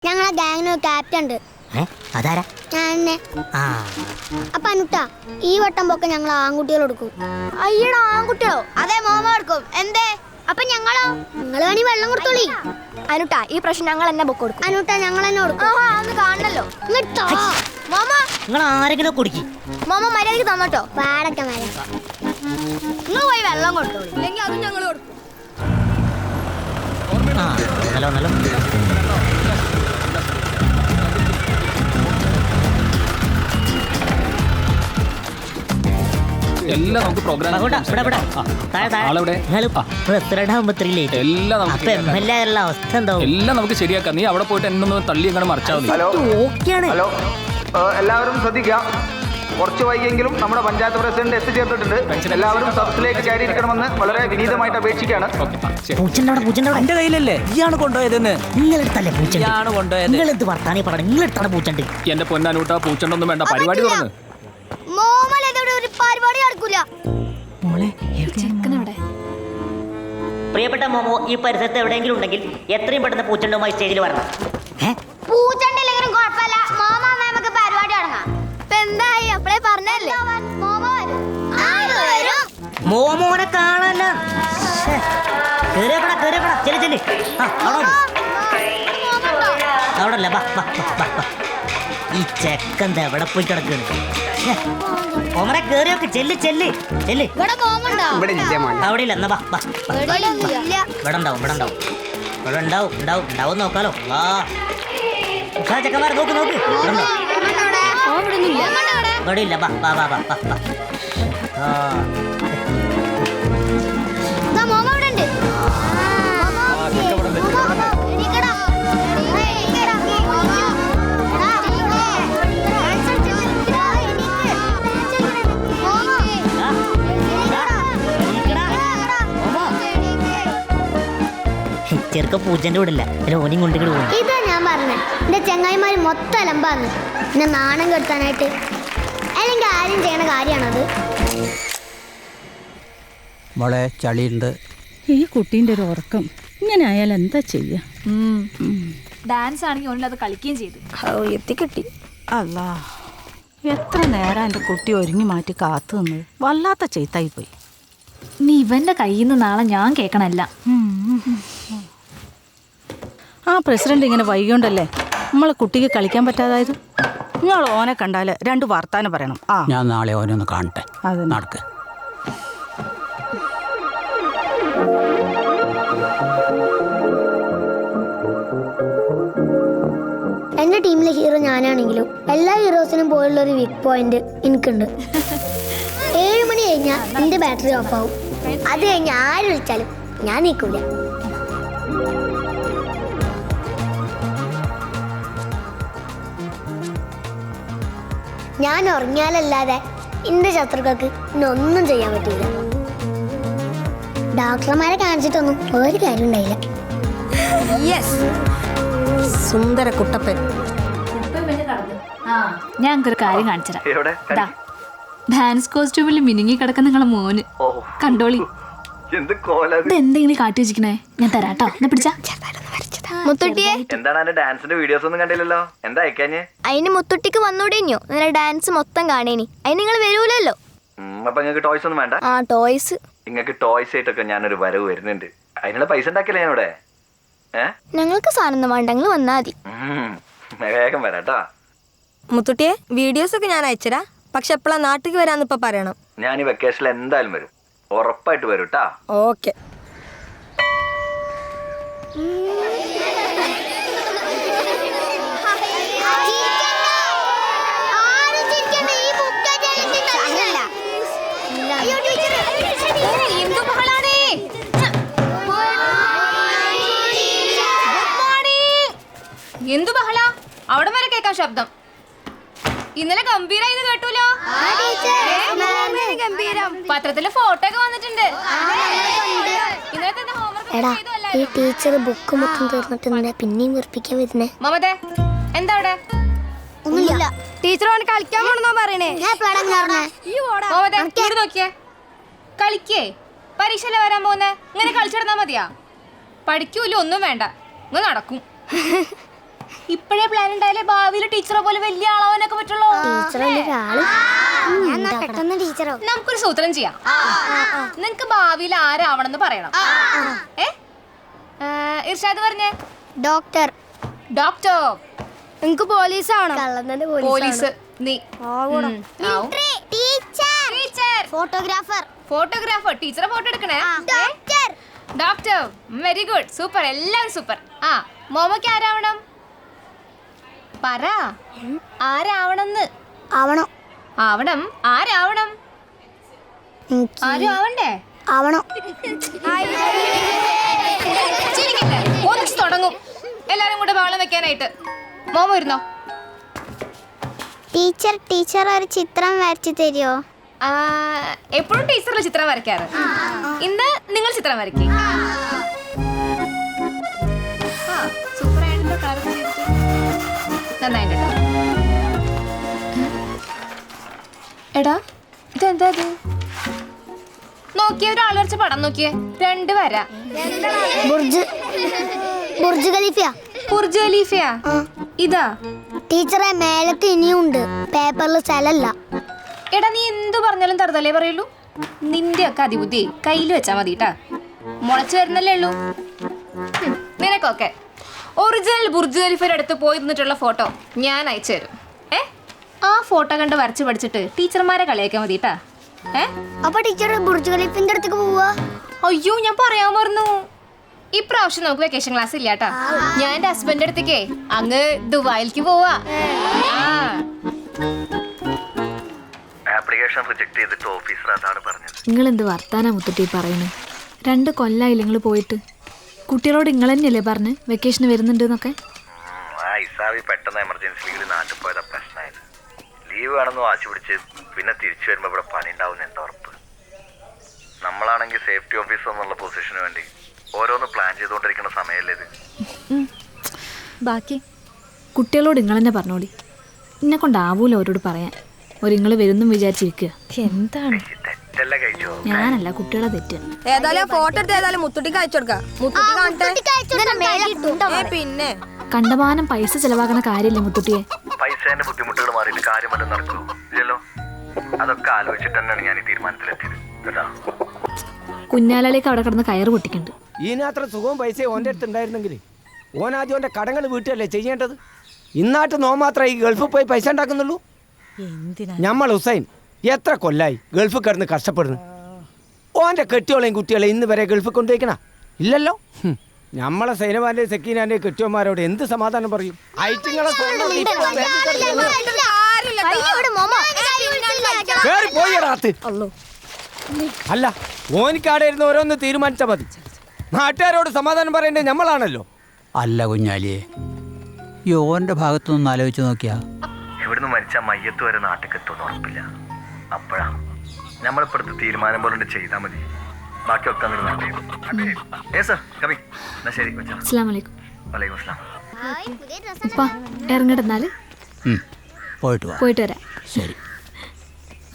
ഞങ്ങളെ ഗാങ്ങിന് ക്യാപ്റ്റൻ ഉണ്ട്. അതാരാ? ഞാൻ. അപ്പൊ അനുട്ടാ, ഈ വട്ടം പൊക്കെ ഞങ്ങൾ ആൺകുട്ടികൾ കൊടുക്കും. അയ്യടാ, ആൺകുട്ടികളോ? അതെ, മോമ കൊടുക്കും. എന്തേ? അപ്പൊ ഞങ്ങളോ? നിങ്ങൾ വേണി വെള്ളം കൊടുത്തോളി. അനുട്ടാ, ഈ പ്രശ്നം ഞങ്ങൾ എന്നെ പൊക്കെ കൊടുക്കും. അനുട്ടാ, ഞങ്ങൾ തന്നെ കൊടുക്കും. ഒന്ന് കാണണല്ലോ. മോമ, നിങ്ങൾ ആരെങ്കിലും കുടിക്കും. മോമ മര്യാദക്ക് തന്നോട്ടോ. പാടൊക്കെ മരം നിങ്ങൾ പോയി വെള്ളം കൊടുത്തോളൂ, ഇല്ലെങ്കിൽ അതും ഞങ്ങൾ കൊടുക്കും. എല്ലാം നമുക്ക് പ്രോഗ്രാം എല്ലാം നമുക്ക് ശരിയാക്കാം. നീ അവിടെ പോയിട്ട് എന്നൊന്ന് തള്ളി അങ്ങനെ മറിച്ചാൽ മതി. ഹലോ, എല്ലാവരും ശ്രദ്ധിക്കാം. കുറച്ച് വൈകിയെങ്കിലും നമ്മുടെ പഞ്ചായത്ത് പ്രസിഡന്റ് എത്തിച്ചേർന്നിട്ടുണ്ട്. എല്ലാവരും സദസ്സിലേക്ക് കയറിയിരിക്കണമെന്ന് വളരെ വിനീതമായിട്ട് അപേക്ഷിക്കുകയാണ്. എന്റെ കയ്യിലല്ലേ ഇയാണ് കൊണ്ടുപോയതെന്ന്. എന്റെ പൊന്നാനൂട്ട, പൂച്ചണ്ടൊന്നും വേണ്ട, പരിപാടി തുറന്ന്. പ്രിയപ്പെട്ട മോമോ, ഈ പരിസരത്ത് എവിടെയെങ്കിലും ഉണ്ടെങ്കിൽ എത്രയും പെട്ടെന്ന് പൂച്ചണ്ടവുമായി സ്റ്റേജിൽ വരണം. പൂച്ചണ്ടെങ്കിലും കുഴപ്പമില്ല, മോമ നമുക്ക് പരിപാടി തുടങ്ങാം. എന്തായി? അപ്പളേ പറഞ്ഞല്ലേ മോമോനെ കാണാനല്ല. അവിടല്ല, ഈ ചെക്കൻ എവിടെ പോയി കിടക്കുന്നു? ഓമനെ കേറിയൊക്കെ ചെല്ല് ചെല്ല് ചെല്ല്. അവിടെ ഇല്ല, എന്നാ ഇവിടെ ഉണ്ടാവും, ഇവിടെ ഉണ്ടാവും, ഇവിടെ ഉണ്ടാവും, ഉണ്ടാവും, ഉണ്ടാവും. നോക്കാലോ. വാ ചെക്കന്മാരെ നോക്ക് നോക്ക്. ഇവിടെ ഇല്ല. വാ വാ വാ വാ വാ. ചെറുക്ക പൂജന്റെ കൂടെ ഇല്ല, ഓനിയും കൊണ്ട് പോകും. ഇതാ ഞാൻ പറഞ്ഞേ, എന്റെ ചെങ്ങായിമാര് മൊത്തം അലമ്പാന്ന് എന്നെ നാണം കെടുത്താനായിട്ട്. അല്ലെങ്കിൽ ആരും ചെയ്യണ കാര്യമാണത്. മോളെ, ചളിയുണ്ട്. ഈ കുട്ടീൻ്റെ ഒരു ഉറക്കം ഇങ്ങനെ ആയാൽ എന്താ ചെയ്യാ? ഡാൻസ് ആണെങ്കിൽ ഓനിൽ അത് കളിക്കുകയും ചെയ്തു. എത്തിക്കിട്ടി. അല്ലാ, എത്ര നേരം എൻ്റെ കുട്ടി ഒരുങ്ങി മാറ്റി കാത്തു നിന്നത്. വല്ലാത്ത ചെയ്ത്തായി പോയി. നീ ഇവന്റെ കയ്യിൽ നിന്ന് നാളെ ഞാൻ കേൾക്കണല്ല. ആ പ്രസിഡന്റ് ഇങ്ങനെ വൈകിയോണ്ടല്ലേ നമ്മളെ കുട്ടിക്ക് കളിക്കാൻ പറ്റാതായത്. നിങ്ങൾ ഓനെ കണ്ടാല് 2 വർത്താനം പറയണം. ഞാൻ നാളെ ഓനൊന്ന് കാണട്ടെ. അതെ, നടക്ക്. എന്റെ ടീമിലെ ഹീറോ ഞാനാണെങ്കിലും എല്ലാ ഹീറോസിനും പോലുള്ള ഒരു വീക്ക് പോയിന്റ് എനിക്കുണ്ട്. 7 മണി കഴിഞ്ഞാൽ എന്റെ ബാറ്ററി ഓഫ് ആവും. അത് കഴിഞ്ഞ് ആര് വിളിച്ചാലും ഞാൻ നിൽക്കൂല. ഞാൻ ഉറങ്ങിയാലല്ലാതെ എന്റെ ശത്രുക്കൾക്ക് ഒന്നും ചെയ്യാൻ പറ്റില്ല. ഡോക്ടർമാരെ കാണിച്ചിട്ടൊന്നും ഒരു കാര്യം ഉണ്ടായില്ല. സുന്ദര കുട്ടപ്പൻ. ഞാൻ ഒരു കാര്യം കാണിച്ചുതരാം. ഡാൻസ് കോസ്റ്റ്യൂമിൽ മിനുങ്ങി കിടക്കുന്ന നിങ്ങളെ മോന് കണ്ടോളി. എന്തെങ്കിലും കാട്ടി വെച്ചിരിക്കണേ, ഞാൻ തരാട്ടോ. എന്നാ പിടിച്ചാ. മുത്തുട്ടിയെ, എന്താണ് ഡാൻസിന്റെ വീഡിയോസ് ഒന്നും കണ്ടില്ലല്ലോ? എന്താ അയക്കാഞ്ഞ്? അതിന് മുത്തുട്ടിക്ക് വന്നൂടേഞ്ഞോ? നല്ല ഡാൻസ് മൊത്തം കാണേനി. അതിന് നിങ്ങൾ വരൂലല്ലോ. അപ്പൊ നിങ്ങൾക്ക് ടോയ്സ് ഒന്നും വേണ്ട? ടോയ്സ്. നിങ്ങൾക്ക് ടോയ്സ് ആയിട്ടൊക്കെ ഞാനൊരു വരവ് വരുന്നുണ്ട്. അതിനുള്ള പൈസ ഉണ്ടാക്കില്ല ഞാനിവിടെ. ഞങ്ങൾക്ക് സാധനം വേണ്ട, നിങ്ങൾ വന്നാ മതി. വേഗം വരാട്ടാ. മുത്തുട്ടിയെ, വീഡിയോസ് ഒക്കെ ഞാൻ അയച്ചരാ. പക്ഷെ എപ്പോഴാ നാട്ടിക്ക് വരാന്ന് ഇപ്പൊ പറയണം. ഞാൻ ഈ വെക്കേഷനിൽ എന്തായാലും വരും, ഉറപ്പായിട്ട് വരും ട്ടാ. ഓക്കെ. എന്തു ബഹള? അവിടെ വരെ കേൾക്കാം ശബ്ദം. ഇന്നലെ ഗംഭീരായി കേട്ടൂലോ. പത്രത്തില് ഫോട്ടോ ഒക്കെ വന്നിട്ടുണ്ട്. എടാ, ഈ ടീച്ചർ ബുക്ക് മൊത്തം തീർന്നിട്ട് പിന്നെയും വെറുപ്പിക്കാൻ വരുന്നേ. മമതേ, എന്താ അവിടെ? ഒന്നുമില്ല. ടീച്ചർ ഓന് കളിക്കാൻ പോണെന്നോ പറയണേ. നോക്കിയേ, കളിക്കേ. പരീക്ഷയില വരാൻ പോകുന്നേ. ഇങ്ങനെ കളിച്ചിടന്നാ മതിയാ? പഠിക്കൂല, ഒന്നും വേണ്ട, ഇങ്ങനെ നടക്കും. ഇപ്പോഴേ പ്ലാൻ ഉണ്ടായാലേ ഭാവിയിൽ ടീച്ചറെ പോലെ വലിയ ആളാവാനൊക്കെ പറ്റുള്ളൂ. പെട്ടെന്ന് ടീച്ചറോ? നമുക്കൊരു സൂത്രം ചെയ്യാം. നിങ്ങക്ക് ഭാവിയിൽ ആരാവണമെന്ന് പറയണം. ഇർഷാദ് പറഞ്ഞേ. ഡോക്ടർ. ഡോക്ടർ. എനിക്ക് പോലീസ് ആവണം. പോലീസ്. നീ ടീച്ചർ. ഫോട്ടോഗ്രാഫർ. ഫോട്ടോഗ്രാഫർ. ടീച്ചറെ ഫോട്ടോ എടുക്കണേ. ഡോക്ടർ. Very good. സൂപ്പർ. എല്ലാവരും സൂപ്പർ. ആ മോമയ്ക്ക് ആരാവണം? പറ. ആരാവണമെന്ന്? ആവണം. ആവണം. ആരാവണം? ആരും ആവണ്ടേ? ആവണം. ഒന്നിച്ച് തുടങ്ങും എല്ലാരും കൂടെ ബഹളം വെക്കാനായിട്ട്. മോമ ഇരുന്നോ. ടീച്ചർ ഒരു ചിത്രം വരച്ചു തരുമോ? എപ്പോഴും ടീച്ചറിന്റെ ചിത്രം വരയ്ക്കാറ്. ഇന്ന് നിങ്ങൾ ചിത്രം വരയ്ക്കും. നന്നായിട്ട്. എടാ ഇതെന്താ ഇത്? നോക്കിയേ, ഒരാൾ വരച്ച പടം നോക്കിയേ. 2 വര. ബുർജ് ഖലീഫയാ. ബുർജ് ഖലീഫയാ? ഇതാ ടീച്ചറെ മേലത്ത് ഇനിയുണ്ട്, പേപ്പറിൽ സ്ഥലല്ല. എടാ നീ എന്തു പറഞ്ഞാലും തറുതലേ പറയുള്ളൂ. നിന്റെ ഒക്കെ അതിബുദ്ധി കയ്യിൽ വെച്ചാ മതി കേട്ടാ. മുളച്ചു വരുന്നല്ലേ ഉള്ളൂ. നിനക്കൊക്കെ ഒറിജിനൽ ബുർജ് ഖലീഫയുടെ അടുത്ത് പോയി നിന്നിട്ടുള്ള ഫോട്ടോ ഞാൻ അയച്ചു തരും. ആ ഫോട്ടോ കണ്ട് വരച്ച് പഠിച്ചിട്ട് ടീച്ചർമാരെ കളിയാക്കാൻ മതി കേട്ടാ. അപ്പൊ ടീച്ചർ ബുർജ് ഖലീഫിന്റെ അടുത്തേക്ക് പോവാ? അയ്യോ ഞാൻ പറയാൻ പറഞ്ഞു. ഇപ്രാവശ്യം നമുക്ക് വെക്കേഷൻ ക്ലാസ് ഇല്ല കേട്ടാ. ഞാൻ എന്റെ ഹസ്ബൻഡിന്റെ അടുത്തേക്കേ അങ്ങ് ദുബായിലേക്ക് പോവാ. ആപ്ലിക്കേഷൻ റിജക്ട് ചെയ്തിട്ട് ഓഫീസർ അതാണ് പറഞ്ഞത്. നിങ്ങൾ എന്ത് വർത്താനാ മുത്തട്ടി പറയുന്നത്? 2 കൊല്ലായില്ല നിങ്ങൾ പോയിട്ട്. കുട്ടികളോട് നിങ്ങൾ തന്നെയല്ലേ പറഞ്ഞ് വെക്കേഷന് വരുന്നുണ്ട് എന്നൊക്കെ? പെട്ടെന്ന് എമർജൻസി ലീവിൽ നാട്ടിൽ പോയതാ പ്രശ്നമായത്. ലീവ് വേണമെന്ന് വാശി പിടിച്ച് പിന്നെ തിരിച്ചു വരുമ്പോ ഇവിടെ പണി ഉണ്ടാവുന്ന എന്താ ഉറപ്പ്? നമ്മളാണെങ്കിൽ സേഫ്റ്റി ഓഫീസർ എന്നുള്ള പൊസിഷന് വേണ്ടി ഓരോന്ന് പ്ലാൻ ചെയ്തുകൊണ്ടിരിക്കുന്ന സമയമല്ലേ ഇത്. ബാക്കി കുട്ടികളോട് നിങ്ങൾ തന്നെ പറഞ്ഞോളി. എന്നെ കൊണ്ടാവൂല അവരോട് പറയാൻ. നിങ്ങൾ വരുന്നും വിചാരിച്ചിരിക്കുക. എന്താണ് തെറ്റല്ലേ കഴിച്ചോ? ഞാനല്ല, കുട്ടികളെ തെറ്റ്. ഏതായാലും ഫോട്ടോ എടുത്ത് ഏതായാലും മുത്തുട്ടിക്ക് അയച്ചു കൊടുക്കാം. മുത്തുട്ടി കാണട്ടെ. പിന്നെ കണ്ടമാനം പൈസ ചെലവാക്കണ കാര്യമില്ല മുത്തുട്ടിയെ. പൈസേന്റെ ബുദ്ധിമുട്ടുകൾ മാറിയിട്ട് കാര്യമല്ല നടക്കുമോ? ഇല്ലല്ലോ. അതൊക്കെ ആലോചിച്ചിട്ട് തന്നെയാണ് ഞാൻ ഈ തീരുമാനത്തിലെത്തിയത് കേട്ടോ. കുഞ്ഞാലയിലേക്ക് അവിടെ കിടന്ന് കയറ് പൊട്ടിക്കുന്നുണ്ട്. ഇതിനത്ര സുഖവും പൈസ ഓൻ്റെ അടുത്ത് ഉണ്ടായിരുന്നെങ്കിൽ ഓൻ ആദ്യം ഓൻ്റെ കടങ്ങൾ വീട്ടുകയല്ലേ ചെയ്യേണ്ടത്. ഇന്നാട്ട് നോ മാത്രമേ ഈ ഗൾഫിൽ പോയി പൈസ ഉണ്ടാക്കുന്നുള്ളൂ. നമ്മൾ ഹുസൈൻ എത്ര കൊല്ലായി ഗൾഫിൽ കിടന്ന് കഷ്ടപ്പെടുന്നു. ഓൻ്റെ കെട്ടിയോളെയും കുട്ടികളെയും ഇന്ന് വരെ ഗൾഫിൽ കൊണ്ടുപോയിക്കണ ഇല്ലല്ലോ. നമ്മളെ സൈനവാന്റെ സെക്കീനാന്റെ കെട്ടിയോന്മാരോട് എന്ത് സമാധാനം പറയും? ഐറ്റിങ്ങളെ പോയിടാത്ത്. അല്ല ഓനിക്കാടെ ഇരുന്ന് ഓരോന്ന് തീരുമാനിച്ചാൽ മതി. നാട്ടുകാരോട് സമാധാനം പറയേണ്ടത് നമ്മളാണല്ലോ. അല്ല കുഞ്ഞാലിയെ, ഈ ഓൻ്റെ ഭാഗത്തുനിന്ന് ആലോചിച്ച് നോക്കിയാ ഇവിടുന്ന് മരിച്ചാൽ മയ്യത്ത് വരെ നാട്ടിൽ എത്തുമെന്ന് ഉറപ്പില്ല. അപ്പോഴാ നമ്മളിപ്പോഴത്തെ തീരുമാനം പോലെ ചെയ്താൽ മതി. ബാക്കിയൊക്കെ ഇറങ്ങിടുന്നാല് പോയിട്ട് വരാം. ശരി.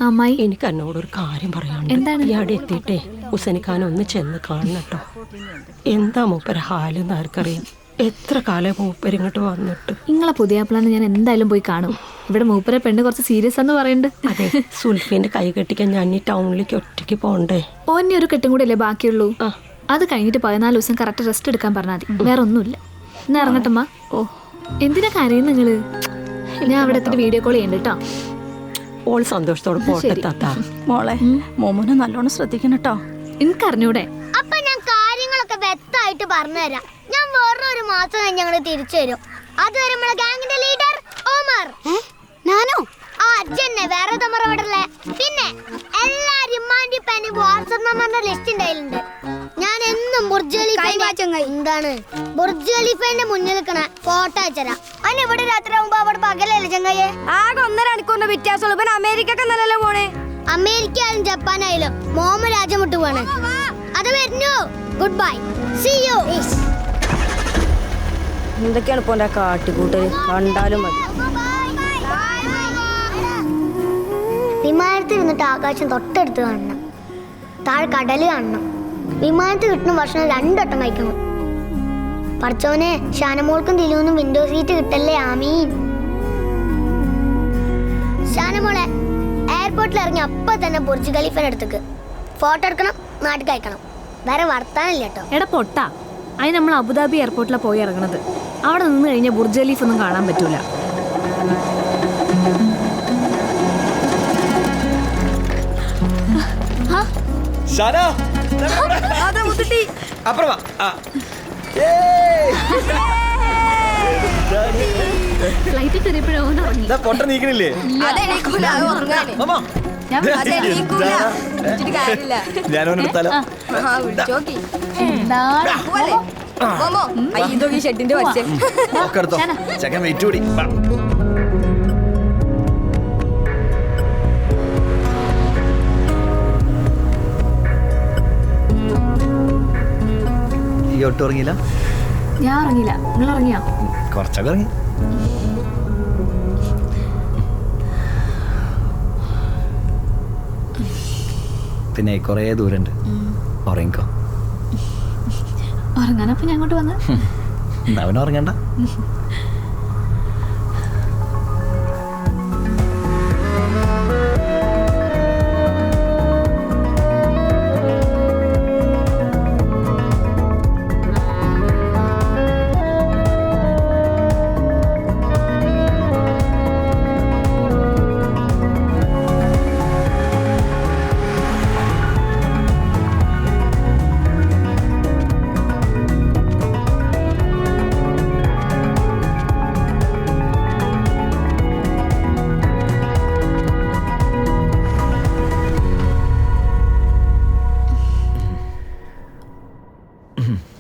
അമ്മായി എനിക്ക് എന്നോടൊരു കാര്യം പറയാനുണ്ട്. എന്താണ്? ഇയാടെ എത്തിയിട്ടേ ഹുസൈനിഖാൻ ഒന്ന് ചെന്ന് കാണട്ടോ. എന്താ മൂപ്പര ഹാലെന്ന് ആർക്കറിയാം. എത്ര കാലം മൂപ്പര് ഇങ്ങോട്ട് വന്നിട്ട്. നിങ്ങളെ പുതിയ പ്ലാൻ ഞാൻ എന്തായാലും പോയി കാണും. ഇവിടെ മൂപ്പരെ പെണ്ണ് കുറച്ച് സീരിയസ് എന്ന് പറയുന്നുണ്ട്. അതെ, സുൽഫിന്റെ കൈ കെട്ടിക്കാൻ ഞാൻ ഈ ടൗണിലേക്ക് ഒറ്റയ്ക്ക് പോണ്ടേ. ഓന്നെ ഒരു കെട്ടും കൂടെ അല്ലേ ബാക്കിയുള്ളൂ. അത് കഴിഞ്ഞിട്ട് 14 ദിവസം കറക്റ്റ് റെസ്റ്റ് എടുക്കാൻ പറഞ്ഞാൽ മതി. വേറെ ഒന്നുമില്ല. എന്നാ ഇറങ്ങട്ടമ്മ. ഓ എന്തിനാ കരയും നിങ്ങള്? ഞാൻ അവിടെ എത്തിട്ട് വീഡിയോ കോൾ ചെയ്യണ്ട കേട്ടോ. ഓൾ സന്തോഷത്തോടെ പോട്ടെ താത്ത. മോളെ മോമോനെ നല്ലോണം ശ്രദ്ധിക്കണം കേട്ടോ. എനിക്കറിഞ്ഞൂടെ? അപ്പൊ ഞാൻ കാര്യങ്ങളൊക്കെ വ്യക്തമായിട്ട് പറഞ്ഞുതരാം. ഞാൻ വേറൊരു മാസം കഴിഞ്ഞ് ഞങ്ങൾ തിരിച്ചു വരും. അതുവരെ നമ്മളെ ഗാങ്ങിന്റെ ലീഡർ ഓമർ. ഞാനോ? ആ അച്ഛനെ വേറെ തമറവിടല്ലേ. പിന്നെ എല്ലാ റിമാൻഡ് പെനി വാട്സ്ആപ്പ് നമ്പറിന്റെ ലിസ്റ്റ് ഉണ്ടായിട്ടുണ്ട്. ഞാൻ എന്നും ബുർജ് ഖലീഫ എന്താണ് ബുർജ് ഖലീഫന്റെ മുന്നിൽ നിൽക്കണ ഫോട്ടോ അയച്ചരാം. അവൻ ഇവിടെ രാത്രി ആകുമ്പോ അവിടെ പകലല്ലേ ചങ്ങായെ? ആകെ 1.5 മണിക്കൂറിന്റെ വ്യത്യാസമുള്ളൂ. ഇവൻ അമേരിക്കൊക്കെ നല്ലല്ലോ പോണേ. അമേരിക്ക ആയാലും ജപ്പാനായാലും മോമ രാജ്യം വിട്ടു പോണ്. അത് വരുന്നു. Good bye, see you. എന്തൊക്കെയാണ് ഇപ്പൊ എന്റെ കാട്ടിക്കൂട്ടല് കണ്ടാലും മതി. വിമാനത്തിൽ നിന്നിട്ട് ആകാശം തൊട്ടടുത്ത് കാണണം. താഴെ കടല് കാണണം. വിമാനത്തിൽ കിട്ടുന്ന ഭക്ഷണം 2 വട്ടം കഴിക്കണം. പഠിച്ചോനെ ഷാനമോൾക്കും ദിലുവിനും വിൻഡോ സീറ്റ് കിട്ടല്ലേ ആമീൻ. ഷാനമോളെ എയർപോർട്ടിൽ ഇറങ്ങി അപ്പൊ തന്നെ ബുർജ് ഖലീഫയുടെ അടുത്തേക്ക് ഫോട്ടോ എടുക്കണം, നാട്ടിൽ അയക്കണം. വേറെ വർത്താനില്ല കേട്ടോ. എടാ പൊട്ടാ, അതിന് നമ്മൾ അബുദാബി എയർപോർട്ടിലാണ് പോയി ഇറങ്ങണത്. അവിടെ നിന്ന് കഴിഞ്ഞാൽ ബുർജ് ഖലീഫ് ഒന്നും കാണാൻ പറ്റൂല. ഫ്ലൈറ്റിൽ കയറിയപ്പോഴോ ഇറങ്ങി. ഷെഡിന്റെ വച്ചേ ഒട്ടും ഇറങ്ങിയില്ല. ഞാൻ ഇറങ്ങിയില്ല, നിങ്ങൾ ഇറങ്ങിയാ? കുറച്ചൊക്കെ ഇറങ്ങി. പിന്നെ കുറേ ദൂരമുണ്ട്, ഉറങ്ങിക്കോ. ഉറങ്ങാനപ്പോ ഞാൻ അങ്ങോട്ട് വന്ന്. അവൻ ഉറങ്ങണ്ട.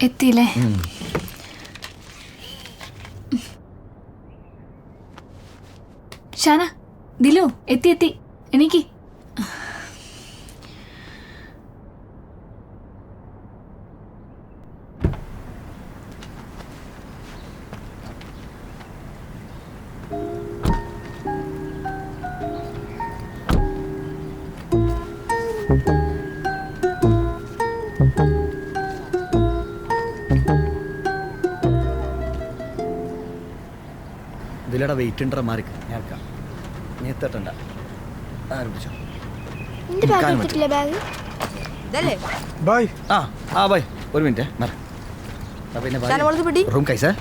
എത്തിയില്ലേ? ഷാന, ദിലു എത്തി. എനിക്ക് ഇതിലൂടെ വെയിറ്റ് ഉണ്ടോ മാറിക്ക് ഞാൻ നീ എത്തട്ടണ്ട. ആരംഭിച്ചോ. ഒരു മിനിറ്റ്. रूम कैसा है?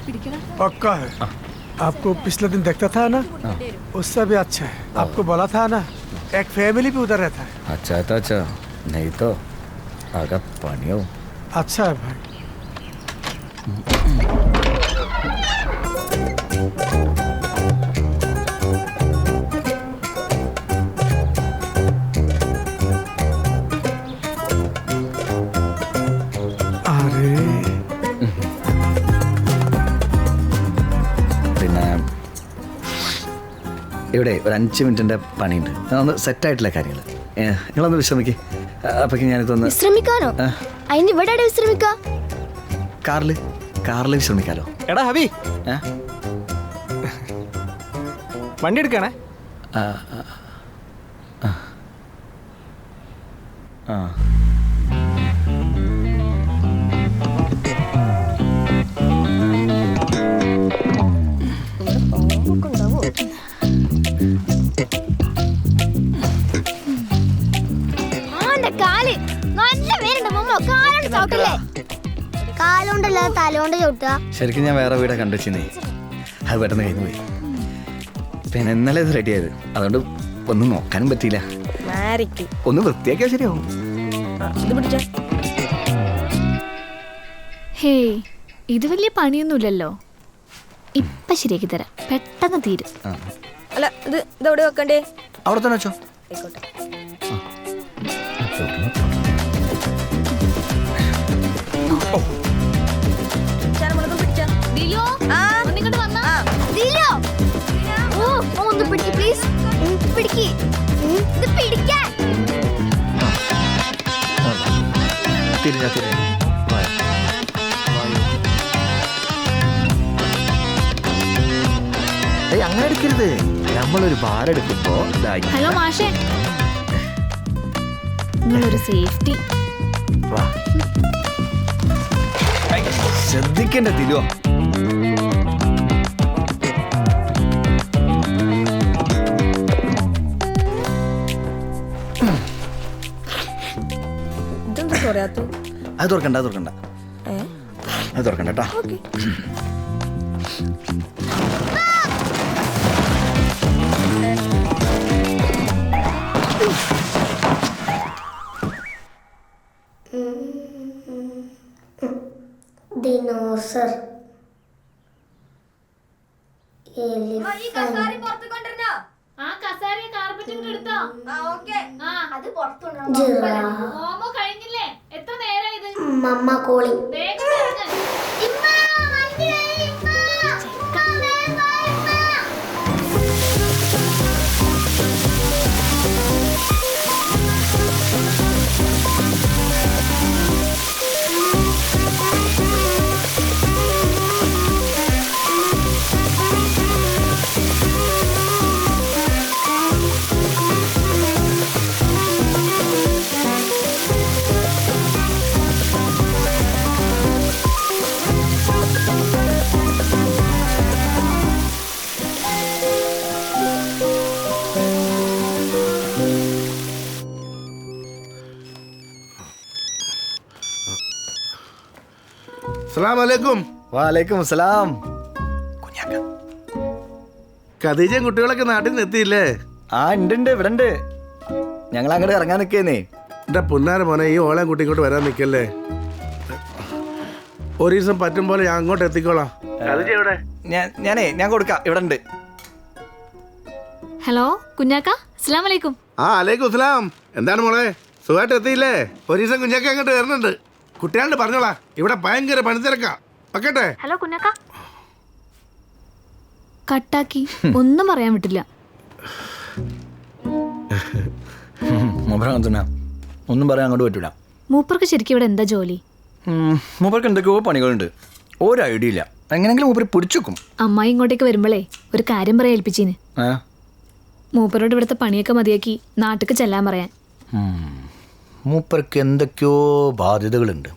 पक्का है। आपको पिछले दिन देखता था ना, उससे भी अच्छा है। आपको बोला था ना, एक फैमिली भी उधर रहता है। अच्छा नहीं तो आगा पानी हो। अच्छा है भाई। ഇവിടെ ഒരു 5 മിനിറ്റിൻ്റെ പണിയുണ്ട്. ഒന്ന് സെറ്റായിട്ടില്ല കാര്യങ്ങൾ. നിങ്ങളൊന്ന് വിശ്രമിക്കേ. അപ്പോഴേക്കും ഞാനിതൊന്ന് വിശ്രമിക്കാനോ? അതിന് ഇവിടെ വിശ്രമിക്കാ? കാറിൽ വിശ്രമിക്കാലോ. എടാ ഹബി, വണ്ടി എടുക്കണേ. കാലോണ്ടല്ല തലോണ്ട് ചവിട്ടുക. ശരിക്കും ഞാൻ വേറെ വീടെ കണ്ടുവെച്ചിരുന്നേ, അത് പെട്ടെന്ന് കഴിഞ്ഞു പോയി. പിന്നെ ഇന്നലെ ഇത് റെഡി ആയത്, അതുകൊണ്ട് ഒന്നും നോക്കാനും പറ്റിയില്ല. ഒന്ന് വൃത്തിയാക്കിയാൽ ശരിയാവും. ഹേയ്, ഇത് വലിയ പണിയൊന്നുമില്ലല്ലോ. ഇപ്പൊ ശരിയാക്കി തരാം, പെട്ടെന്ന് തീരും. അല്ല ഇത് ഇതെവിടെ വെക്കണ്ടേ? അവിടെ തന്നെ വെച്ചോ. അങ്ങനെ എടുക്കരുത്, നമ്മളൊരു ബാർ എടുക്കുമ്പോ. ഹലോ മാഷേ, നിങ്ങളൊരു സേഫ്റ്റി. ശ്രദ്ധിക്കണ്ട തിരുവോ. ഇതെന്താ പറയാത്ത? അത് തുറക്കണ്ട അത് തുറക്കണ്ട അത് തുറക്കണ്ട കേട്ടോ. ദിനോസർ, മമ്മ കോളി. അസ്സലാമലൈക്കും. വാലൈക്കും അസ്സലാം. ഖദീജയും കുട്ടികളൊക്കെ നാട്ടിൽ നിന്ന് എത്തിയില്ലേ? ആ ഉണ്ട് ഇവിടെ ഉണ്ട്. ഞങ്ങൾ അങ്ങോട്ട് ഇറങ്ങാൻ നിൽക്കുന്നേ. എന്റെ പുന്നാര മോനെ, ഈ ഓളയും കുട്ടി ഇങ്ങോട്ട് വരാൻ നിൽക്കല്ലേ. ഒരു ദിവസം പറ്റും പോലെ ഞാൻ അങ്ങോട്ട് എത്തിക്കോളാം. ഞാൻ കൊടുക്കാം, ഇവിടെ ഉണ്ട്. ഹലോ കുഞ്ഞാക്ക, അസ്സലാമു അലൈക്കും. ആ അലൈക്കും അസ്സലാം. എന്താണ് മോളെ, സുഖമായിട്ട് എത്തിയില്ലേ? ഒരു ദിവസം കുഞ്ഞാക്ക അങ്ങോട്ട് വരുന്നുണ്ട്. കുട്ടികളുടെ പറഞ്ഞോളാ, ഇവിടെ ഭയങ്കര പണിത്തിരക്കാ. വെക്കട്ടെ? ഹലോ കുഞ്ഞാക്ക. കട്ടാക്കി ഒന്നും പറയാൻ വിട്ടില്ല. ഒന്നും പറയാൻ അങ്ങോട്ട് പറ്റൂല. മൂപ്പർക്ക് ശരിക്കും ഇവിടെ എന്താ ജോലി? മൂപ്പർക്ക് എന്തൊക്കെയോ പണികളുണ്ട്, ഒരു ഐഡിയ ഇല്ല. എങ്ങനെങ്കിലും മൂപ്പര് പിടിച്ചേക്കും. അമ്മായി ഇങ്ങോട്ടേക്ക് വരുമ്പോഴേ ഒരു കാര്യം പറയാൻ ഏൽപ്പിച്ചീന്. മൂപ്പരോട് ഇവിടുത്തെ പണിയൊക്കെ മതിയാക്കി നാട്ടിക്ക് ചെല്ലാൻ പറയാൻ. മൂപ്പർക്ക് എന്തൊക്കെയോ ബാധ്യതകളുണ്ട്.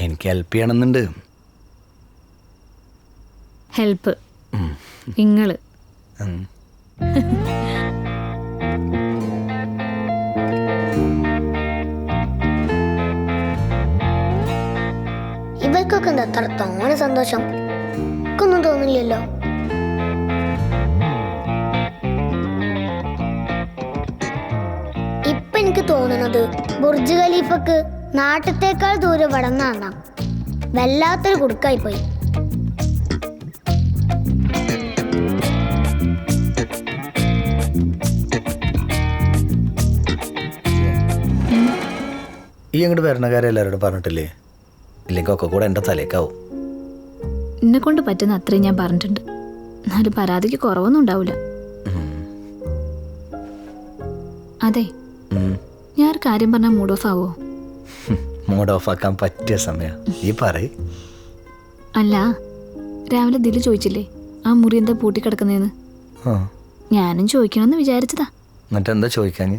എനിക്ക് ഹെൽപ്പ് ചെയ്യണമെന്നുണ്ട്. ഹെൽപ്പ് ഇങ്ങള്? ഇവർക്കൊക്കെ എന്താ അത്ര തോന്നെ സന്തോഷം? ഒന്നും തോന്നില്ലല്ലോ. ഇപ്പൊ എനിക്ക് തോന്നുന്നത് ബുർജ് ഖലീഫക്ക് നാട്ടത്തേക്കാൾ ദൂരെ വളർന്നാ വല്ലാത്തൊരു കുടുക്കായി പോയി. ഈ അങ്ങോട്ട് വരണ കാര്യം എല്ലാവരോടും പറഞ്ഞിട്ടില്ലേ? ഇല്ലെങ്കിൽ ഒക്കെ കൂടെ എൻ്റെ തലേക്കാവും. എന്നെ കൊണ്ട് പറ്റുന്ന അത്രയും ഞാൻ പറഞ്ഞിട്ടുണ്ട്. എന്നാലും പരാതിക്ക് കുറവൊന്നും ഉണ്ടാവില്ല. അതെ, ഞാൻ ഒരു കാര്യം പറഞ്ഞാൽ മൂഡ് ഓഫ് ആവോ? മൂഡ് ഓഫ് ആക്കാൻ പറ്റിയ സമയം ഈ പറയ്. അല്ല, രാവിലെ ദില് ചോദിച്ചില്ലേ ആ മുറി എന്താ പൂട്ടിക്കിടക്കുന്നേന്ന്? ഞാനും ചോദിക്കണമെന്ന് വിചാരിച്ചതാ. എന്നിട്ട് എന്താ ചോദിക്കാൻ?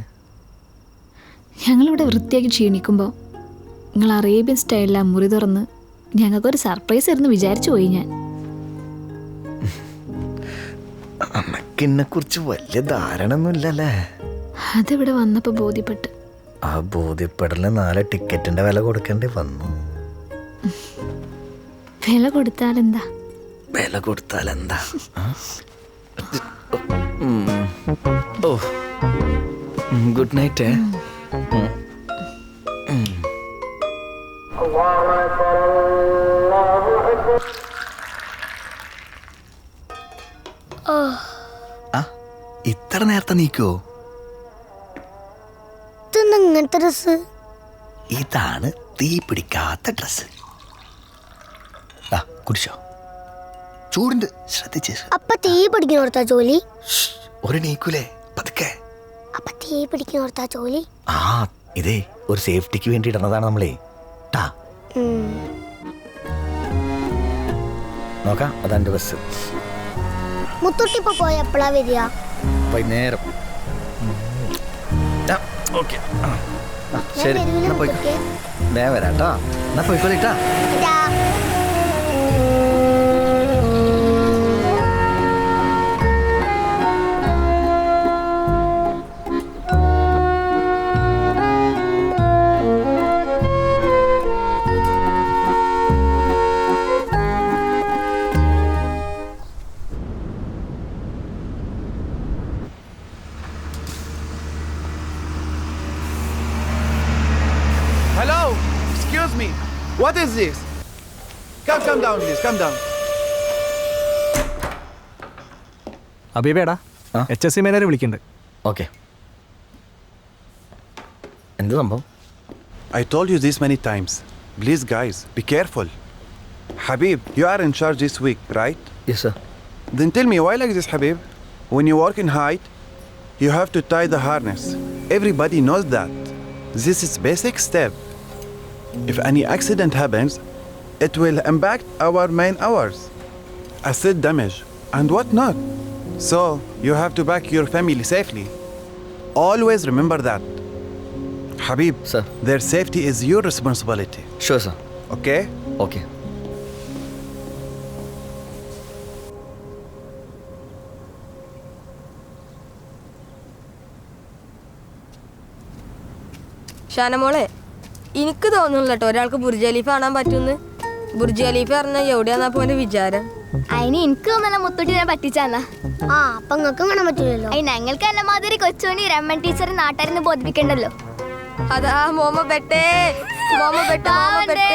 ഞങ്ങളിവിടെ വൃത്തിയാക്കി ക്ഷീണിക്കുമ്പോൾ നിങ്ങൾ അറേബ്യൻ സ്റ്റൈലിലാ മുറി തുറന്ന് ഞങ്ങൾക്കൊരു സർപ്രൈസ് ആയിരുന്നു വിചാരിച്ചു പോയി ഞാൻ. അമ്മക്കിന്നെ കുറിച്ച് വലിയ ധാരണ ഒന്നുമില്ലല്ലേ? അതിവിടെ വന്നപ്പോൾ ബോധ്യപ്പെട്ട്. ആ ബോധ്യപ്പെടലിന് 4 ടിക്കറ്റിന്റെ വില കൊടുക്കേണ്ടി വന്നു. വില കൊടുത്താലെന്താ? വില കൊടുത്താലെന്താ? ഓ ഗുഡ് നൈറ്റ്. ഇത്ര നേരത്തെ നീക്കോ? ഇങ്ങനത്തെ ഡ്രസ്? ഇതാണ് തീ പിടിക്കാത്ത ഡ്രസ്. കുടിച്ചോ, ചൂടുണ്ട്, ശ്രദ്ധിച്ച്. അപ്പൊ തീ പിടിക്കുന്നോർത്താ ജോലി? ഒരു നീക്കൂലേ, പതുക്കെ. അപ്പൊ തീ പിടിക്കുന്നോർത്താ ജോലി? ആ ഇതേ ഒരു സേഫ്റ്റിക്ക് വേണ്ടി ഇടുന്നതാണ് നമ്മളെ. നോക്കാം, അതെന്റെ ബസ്. മുത്തൂട്ടിപ്പോ പോയ എപ്പോഴാ വരിക? വൈകുന്നേരം. ശരി, എന്നാ പോയിക്കോ. വരാട്ടോ. എന്നാ പോയിക്കോളിട്ടാ. What is this? Come down, please. Come down. അബീബേടാ HSC മേനരെ വിളിക്കുന്നുണ്ട്. ഓക്കെ. എന്ത് സംഭവം? I told you this many times. Please, guys, be careful. Habib, you are in charge this week, right? Yes, sir. Then tell me, why like this, Habib? When you work in height, you have to tie the harness. Everybody knows that. This is basic step. If any accident happens, it will impact our main hours, asset damage, and whatnot. So, you have to back your family safely. Always remember that. Habib, sir, their safety is your responsibility. Sure, sir. Okay? Okay. ഷാനമോളെ, എനിക്ക് തോന്നുന്നില്ല കേട്ടോ ഒരാൾക്ക് Burj Khalifa കാണാൻ പറ്റുമെന്ന്. Burj Khalifa പറഞ്ഞാൽ എവിടെയാന്നാ പോലെ വിചാരം. അതിന് എനിക്ക് തോന്നല മുത്തൂട്ടിനെ പറ്റിച്ചാന്നാ. അപ്പൊ നിങ്ങൾക്ക് കാണാൻ പറ്റില്ലല്ലോ. ഞങ്ങൾക്ക് എന്നെ മാതിരി കൊച്ചുമണി രമൺ ടീച്ചർ നാട്ടാരെന്ന് ബോധിപ്പിക്കണ്ടല്ലോ. അതാ മോമ പെട്ടേ, മോമ പെട്ടേ, മോമ പെട്ടേ.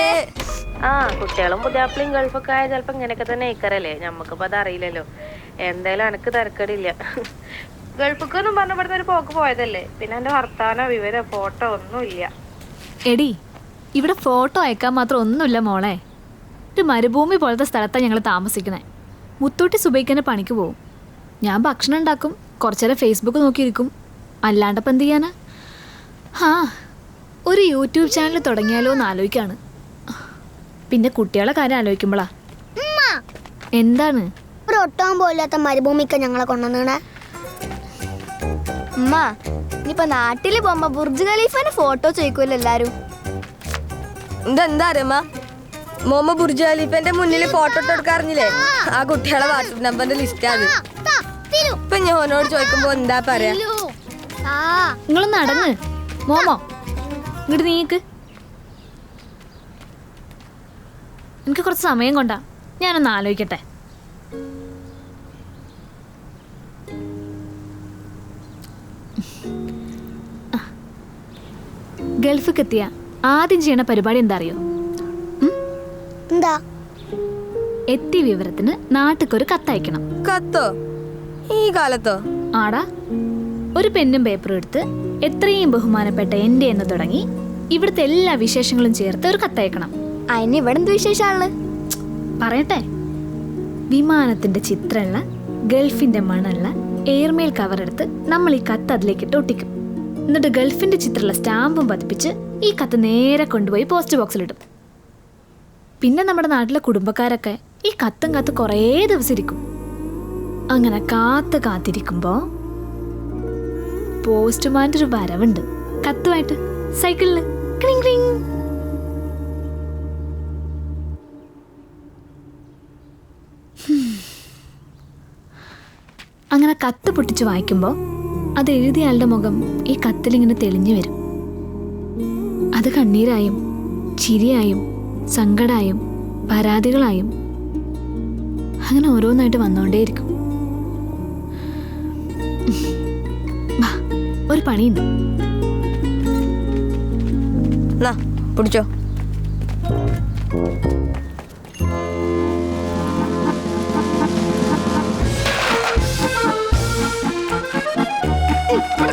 കുട്ടികളും പുതിയാപ്പിളും ഗൾഫൊക്കെ ആയ ചിലപ്പോ ഇങ്ങനെയൊക്കെ തന്നെ ഇക്കറല്ലേ. ഞമ്മക്കിപ്പോ അത് അറിയില്ലല്ലോ. എന്തായാലും എനക്ക് തിരക്കടില്ല. ഗൾഫൊന്നും പറഞ്ഞപ്പെടുന്ന ഒരു പോക്ക് പോയതല്ലേ. പിന്നെ എന്റെ വർത്താനോ വിവരോ ഫോട്ടോ ഒന്നുമില്ല. എടി, ഇവിടെ ഫോട്ടോ അയക്കാൻ മാത്രം ഒന്നുമില്ല മോളെ. ഒരു മരുഭൂമി പോലത്തെ സ്ഥലത്താണ് ഞങ്ങൾ താമസിക്കുന്നത്. മുത്തൂട്ടി സുബൈക്കന്നെ പണിക്ക് പോവും. ഞാൻ ഭക്ഷണം ഉണ്ടാക്കും, കുറച്ചേരം ഫേസ്ബുക്ക് നോക്കിയിരിക്കും. അല്ലാണ്ടപ്പം എന്ത് ചെയ്യാനാ? ഒരു യൂട്യൂബ് ചാനൽ തുടങ്ങിയാലോ എന്ന് ആലോചിക്കാണ്. പിന്നെ കുട്ടികളെ കാര്യം ആലോചിക്കുമ്പോളാ. എന്താണ്? ഒരു ഒട്ടാൻ പോലാത്ത മരുഭൂമിക്ക് ഞങ്ങളെ കൊണ്ടുവന്നേ. ഉമ്മ, ഇനിയിപ്പോ നാട്ടില് പോകുമ്പോ ബുർജ് ഖലീഫന്റെ ഫോട്ടോ ചോദിക്കുമല്ലോ എല്ലാരും. എന്താ അറിയമ്മ, മോമ ബുർജ് ഖലീഫന്റെ മുന്നിൽ ഫോട്ടോ എടുക്കാറിഞ്ഞില്ലേ? ആ കുട്ടികളെ വാട്സപ്പ് നമ്പറിന്റെ ലിസ്റ്റ് ആണ്. ഇപ്പൊ ഞാൻ ഓനോട് ചോദിക്കുമ്പോ എന്താ പറയാ? നിങ്ങളൊന്ന് അടങ്ങ്. മോമോ, ഇങ്ങോട്ട് നീക്ക്. എനിക്ക് കുറച്ച് സമയം കൊണ്ടാ, ഞാനൊന്ന് ആലോചിക്കട്ടെ. ഗൾഫിക്ക് എത്തിയ ആദ്യം ചെയ്യണ പരിപാടി എന്താ അറിയോ? എന്താ? എത്തിയ വിവരത്തിന് നാട്ടിക്കൊരു കത്തയക്കണം. കത്തോ? ഈ കാലത്തോ? ആടാ, ഒരു പെന്നും പേപ്പറും എടുത്ത് എത്രയും ബഹുമാനപ്പെട്ട എൻ്റെ എന്ന് തുടങ്ങി ഇവിടുത്തെ എല്ലാ വിശേഷങ്ങളും ചേർത്ത് ഒരു കത്തയക്കണം. അതിന് ഇവിടെ എന്ത് വിശേഷമാണ് പറയട്ടെ. വിമാനത്തിന്റെ ചിത്രമുള്ള ഗൾഫിന്റെ മണുള്ള എയർമെയിൽ കവർ എടുത്ത് നമ്മൾ ഈ കത്ത് അതിലേക്കിട്ട് ഒട്ടിക്കും. എന്നിട്ട് ഗൾഫിന്റെ ചിത്രമുള്ള സ്റ്റാമ്പും പതിപ്പിച്ച് ഈ കത്ത് നേരെ കൊണ്ടുപോയി പോസ്റ്റ് ബോക്സിലിടും. പിന്നെ നമ്മുടെ നാട്ടിലെ കുടുംബക്കാരൊക്കെ ഈ കത്തും കാത്ത് കുറേ ദിവസം ഇരിക്കും. അങ്ങനെ കാത്തിരിക്കുമ്പോ പോസ്റ്റ്മാൻ്റെ ഒരു വരവുണ്ട് കത്തുമായിട്ട് സൈക്കിളില്. ക്രിങ് ക്രിങ്. അങ്ങനെ കത്ത് പൊട്ടിച്ച് വായിക്കുമ്പോൾ അത് എഴുതിയ ആളുടെ മുഖം ഈ കത്തിലിങ്ങനെ തെളിഞ്ഞു വരും. അത് കണ്ണീരായും ചിരിയായും സങ്കടായും പരാതികളായും അങ്ങനെ ഓരോന്നായിട്ട് വന്നുകൊണ്ടേയിരിക്കും. ഒരു പണിയുണ്ട്. പിടിച്ചോ.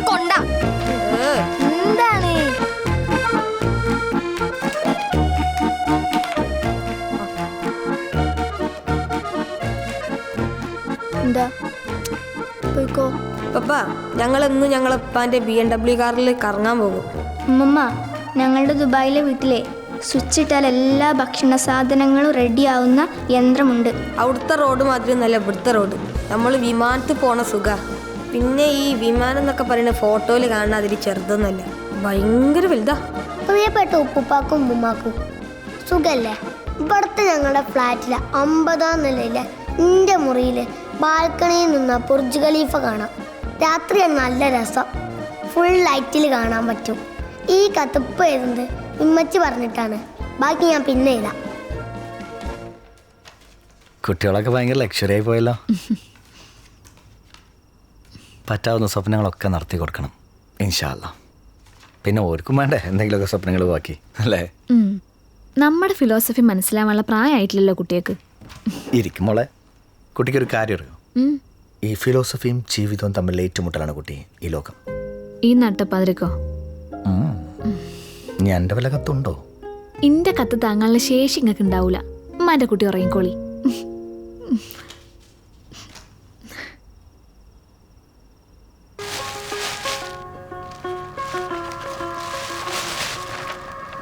കൊണ്ട എന്താണ്? എന്താ? പോയിക്കോ. പപ്പ, ഞങ്ങളെന്നും ഞങ്ങളപ്പാന്റെ BMW കാറിൽ കറങ്ങാൻ പോകും. ഉമ്മ, ഞങ്ങളുടെ ദുബായിലെ വീട്ടിലെ സ്വിച്ച് ഇട്ടാൽ എല്ലാ ഭക്ഷണ സാധനങ്ങളും റെഡിയാവുന്ന യന്ത്രമുണ്ട്. അവിടുത്തെ റോഡ് മാതിരി ഒന്നല്ല ഇവിടുത്തെ റോഡ്. നമ്മൾ വിമാനത്തിൽ പോണ സുഖ. പിന്നെ ഈ വിമാനം എന്നൊക്കെ പറയുന്ന ഫോട്ടോയിൽ കാണുന്ന അതിൽ ചെറുതൊന്നല്ല, ഭയങ്കര വലുതാ. പ്രിയപ്പെട്ട ഉപ്പുപ്പാക്കും ഉമ്മുമ്മാക്കും സുഖല്ലേ? ഇവിടുത്തെ ഞങ്ങളുടെ ഫ്ലാറ്റിലെ 50-ാം നിലയിലെ എൻ്റെ മുറിയിൽ ബാൽക്കണിയിൽ നിന്ന് ബുർജ് ഖലീഫ കാണാം. രാത്രിയാണ് നല്ല രസം. ഫുൾ ലൈറ്റിൽ കാണാൻ പറ്റും. ഈ കത്തിപ്പ് എഴുതുന്നത് ഇമ്മച്ചി പറഞ്ഞിട്ടാണ്. ബാക്കി ഞാൻ പിന്നെ എഴുതാം. കുട്ടികളൊക്കെ ഭയങ്കര ലക്ഷറി ആയി പോയല്ലോ. പറ്റാവുന്ന സ്വപ്നങ്ങളൊക്കെ നടത്തി കൊടുക്കണം ഇൻഷാ അല്ലാ. പിന്നെ ഓർക്കും വേണ്ടേ എന്തെങ്കിലുമൊക്കെ സ്വപ്നങ്ങൾ ബാക്കി അല്ലേ? നമ്മുടെ ഫിലോസഫി മനസ്സിലാവാനുള്ള പ്രായമായിട്ടില്ലല്ലോ കുട്ടികൾക്ക്. ഇരിക്കും മോളെ. കുട്ടിക്കൊരു കാര്യം അറിയോ? ഈ ഫിലോസഫിയും ജീവിതവും തമ്മിൽ ഏറ്റുമുട്ടലാണ് കുട്ടി ഈ ലോകം. ഈ നട്ടപ്പാതിരക്കോ ഞാൻ എൻ്റെ വല്ല കത്തുണ്ടോ? ഇന്റെ കത്ത് താങ്കളുടെ ശേഷി ഇങ്ങക്ക് ഉണ്ടാവൂല. ഉമ്മാന്റെ കുട്ടി ഉറങ്ങിക്കോളി.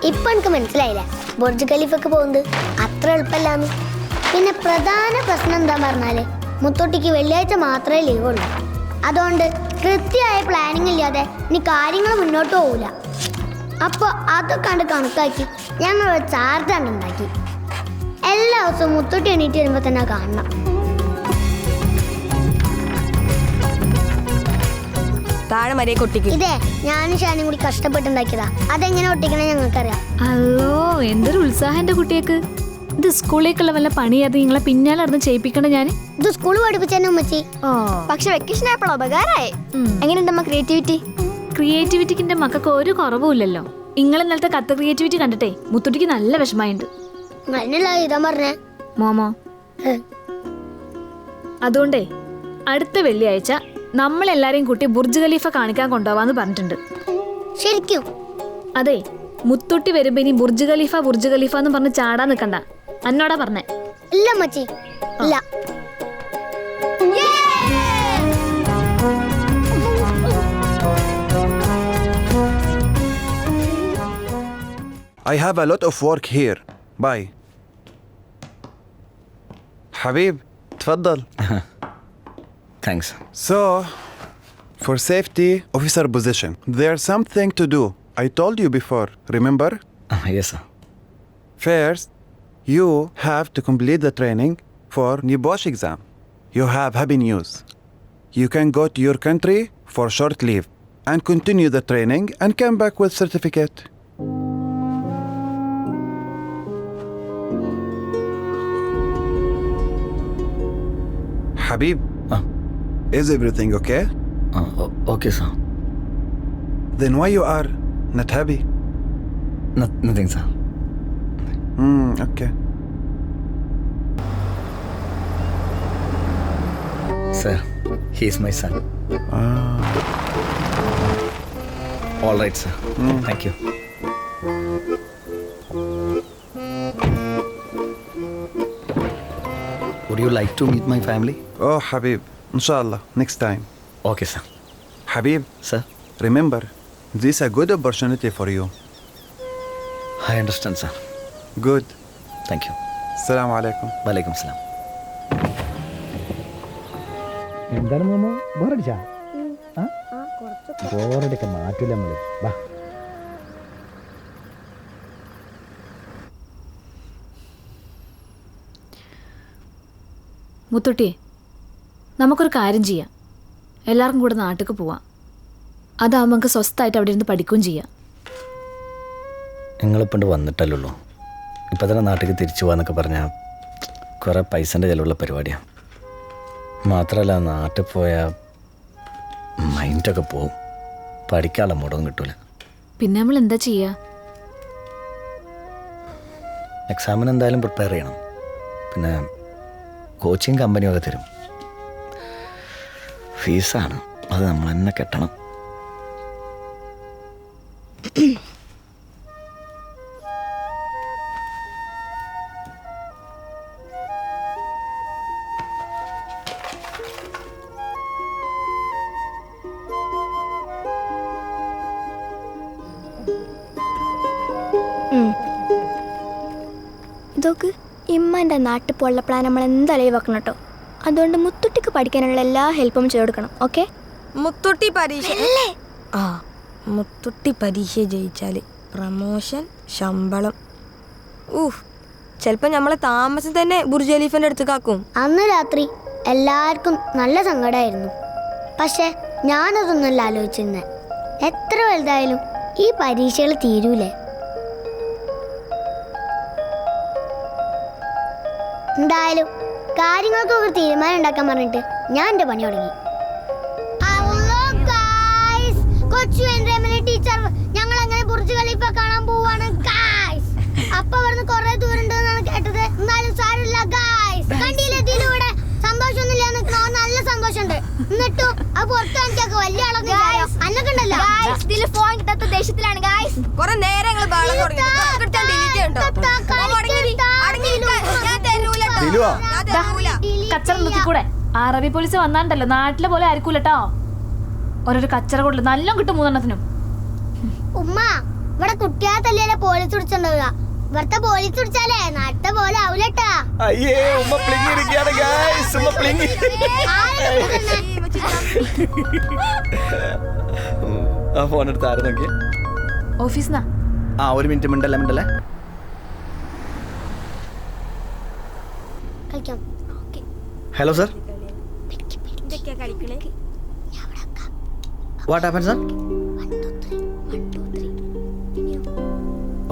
ഇപ്പൊ എനിക്ക് മനസ്സിലായില്ല ബുർജ് ഖലീഫക്ക് പോകുന്നത് അത്ര എളുപ്പമല്ലാന്ന്. പിന്നെ പ്രധാന പ്രശ്നം എന്താ പറഞ്ഞാല് മുത്തോട്ടിക്ക് വെള്ളിയാഴ്ച മാത്രമേ ലീവുള്ളൂ. അതുകൊണ്ട് കൃത്യമായ പ്ലാനിങ് ഇല്ലാതെ ഇനി കാര്യങ്ങൾ മുന്നോട്ട് പോകില്ല. അപ്പോൾ അതൊക്കെ കണ്ട് കണക്കാക്കി ഞങ്ങൾ ഒരു ചാർട്ട് ഉണ്ടാക്കി. എല്ലാ ദിവസവും മുത്തോട്ടി എണീറ്റ് വരുമ്പോൾ തന്നെ കാണണം. താഴെ മരിയെ കൊട്ടിക്ക്. ഇതേ ഞാനും ഷാനും കൂടി കഷ്ടപ്പെട്ടുണ്ടാക്കിയതാ. അതെങ്ങനെ ഒട്ടിക്കണേ ഞങ്ങൾക്കറിയാം. അല്ലോ എന്തൊരു ഉത്സാഹം എന്റെ കുട്ടിയേക്ക്. ഇത് സ്കൂളിലേക്കുള്ള വല്ല പണിയാതെ നിങ്ങളെ പിന്നാലെ നടന്ന് ചെയ്യിപ്പിക്കണ്ട ഞാൻ. ഇത് സ്കൂൾ പഠിപ്പിച്ചെന്നെ ഉമ്മച്ചി. പക്ഷെ വെക്കേഷൻ ആയപ്പോൾ ഉപകാരമായി. എങ്ങനെയുണ്ടമ്മ ക്രിയേറ്റിവിറ്റി? ക്രിയേറ്റിവിറ്റിക്ക് എന്റെ മക്കൾക്ക് ഒരു കുറവുമില്ലല്ലോ. നിങ്ങൾ ഇന്നലത്തെ കത്ത് ക്രിയേറ്റിവിറ്റി കണ്ടിട്ടേ മുത്തുട്ടിക്ക് നല്ല വിഷമമുണ്ട്. ഇതാ പറഞ്ഞേ മോമോ. അതുകൊണ്ടേ അടുത്ത വെള്ളിയാഴ്ച നമ്മളെല്ലാരെയും കൂട്ടി ബുർജ് ഖലീഫ കാണിക്കാൻ കൊണ്ടുപോവാന്ന് പറഞ്ഞിട്ടുണ്ട്. ശരിക്കും? അതെ, മുത്തുട്ടി വരുമ്പോ ഇനി ബുർജ് ഖലീഫ എന്ന് പറഞ്ഞ് ചാടാൻ നിൽക്കണ്ട. എന്നോടാ പറഞ്ഞേ? ഇല്ല മച്ചി, ഇല്ല. I have a lot of work here. Bye. Habib, تفضل. Thanks. So, for safety officer position, there's something to do. I told you before, remember? Yes, sir. First, you have to complete the training for Nibosh exam. You have happy news. You can go to your country for short leave and continue the training and come back with certificate. Habib, is everything okay? Okay, sir. Then why you are not happy? Nothing, sir. Okay. Sir, he is my son. All right, sir. Thank you. Would you like to meet my family? Oh, Habib, inshallah, next time. Okay, sir. Habib, sir, remember, this is a good opportunity for you. I understand, sir. Good. Thank you. Assalamu alaikum. Walaikum salam. എന്താണ് മോമോ, ബോറടിച്ചാ? ബോറടിക്ക മാറ്റില്ല നമ്മള്. വാ. മുത്തുട്ടിയെ, നമുക്കൊരു കാര്യം ചെയ്യാം. എല്ലാവർക്കും കൂടെ നാട്ടിലേക്ക് പോവാം. അതാവുമ്പോൾ നമുക്ക് സ്വസ്ഥമായിട്ട് അവിടെ ഇരുന്ന് പഠിക്കുകയും ചെയ്യാം. നിങ്ങളിപ്പോൾ വന്നിട്ടല്ലോ. ഇപ്പം തന്നെ നാട്ടിലേക്ക് തിരിച്ചു പോകാന്നൊക്കെ പറഞ്ഞാൽ കുറേ പൈസൻ്റെ ചിലവുള്ള പരിപാടിയാണ്. മാത്രമല്ല നാട്ടിൽ പോയാൽ മൈൻഡൊക്കെ പോവും. പഠിക്കാനുള്ള മൂടൊന്നും കിട്ടൂല. പിന്നെ നമ്മൾ എന്താ ചെയ്യുക? എക്സാമിന് എന്തായാലും പ്രിപ്പയർ ചെയ്യണം. പിന്നെ കോച്ചിങ് കമ്പനിയൊക്കെ തരും. ഫീസാണ്, അത് നമ്മൾ തന്നെ കെട്ടണം. ഇതൊക്കെ ഇമ്മൻ്റെ നാട്ടിൽ പോലുള്ള പ്ലാൻ നമ്മൾ എന്തായാലും വെക്കണം കേട്ടോ. അതുകൊണ്ട് മുത്തുട്ടിക്ക് പഠിക്കാനുള്ള എല്ലാ ഹെൽപ്പും ചെയ്ത് കൊടുക്കണം. ഓക്കെ? മുത്തുട്ടി പരീക്ഷ മുത്തുട്ടി പരീക്ഷ ജയിച്ചാൽ പ്രമോഷൻ, ശമ്പളം. ചിലപ്പോൾ നമ്മളെ താമസം തന്നെ ബുർജ് ഖലീഫിന്റെ അടുത്ത് കാക്കും. അന്ന് രാത്രി എല്ലാവർക്കും നല്ല സങ്കടമായിരുന്നു. പക്ഷെ ഞാനതൊന്നുമല്ല ആലോചിച്ചിരുന്നത്. എത്ര വലുതായാലും ഈ പരീക്ഷകൾ തീരൂലേ. എന്തായാലും കാര്യങ്ങൾക്കൊക്കെ തീരുമാനം ഉണ്ടാക്കാൻ പറഞ്ഞിട്ട് ഞാൻ എൻ്റെ പണി തുടങ്ങി. ടീച്ചർ, ഞങ്ങൾ അങ്ങനെ ബുർജ് ഖലീഫ കാണാൻ പോവാണ്. അപ്പ പറഞ്ഞ് കൊറേ ദൂരം ഉണ്ടെന്നാണ് കേട്ടത്. എന്നാലും സാരില്ല ഗായ്സ്. കണ്ടില്ലേ ഇതിലൂടെ സന്തോഷമൊന്നുമില്ല നിൽക്കണോ? നല്ല സന്തോഷമുണ്ട്. എന്നിട്ടും അത് പുറത്ത് കാണിച്ചൊക്കെ വലിയ ആളൊന്നും അന്നൊക്കെണ്ടല്ലോ. ഫോൺ കിട്ടാത്ത ദേഷ്യത്തിലാണ് ഗായ്സ്. കുറെ നേരം കച്ചറ നിർത്തിക്കൂടെ? അറബി പോലീസ് വന്നാണ്ടല്ലോ നാട്ടിലെ പോലെ ആയിരിക്കൂലട്ടോ. ഓരോരു കച്ചറ കൊണ്ടില്ല നല്ല കിട്ടും 3 എണ്ണത്തിനും. ഉമ്മ ഇവിടെ കുട്ടികളെ തല്ലിയാലേ പോലീസ് പിടിച്ചിട്ടുണ്ടാവുക. ഇവിടുത്തെ പോലീസ് പിടിച്ചാലേ നാട്ടിലെ പോലെ ആവൂലട്ടാ. അയ്യേ ഉമ്മ പ്ലിങ്ങിരിക്കുകയാണ് ഗായ്സ്, ഉമ്മ പ്ലിങ്ങി. ആ ഫോൺ എടുത്ത് ആരും നോക്കിയേ. ഓഫീസിന്നാ. ആ 1 മിനിറ്റ് മിണ്ടല്ലേ. കളിക്കാം. Hello sir. What happen sir?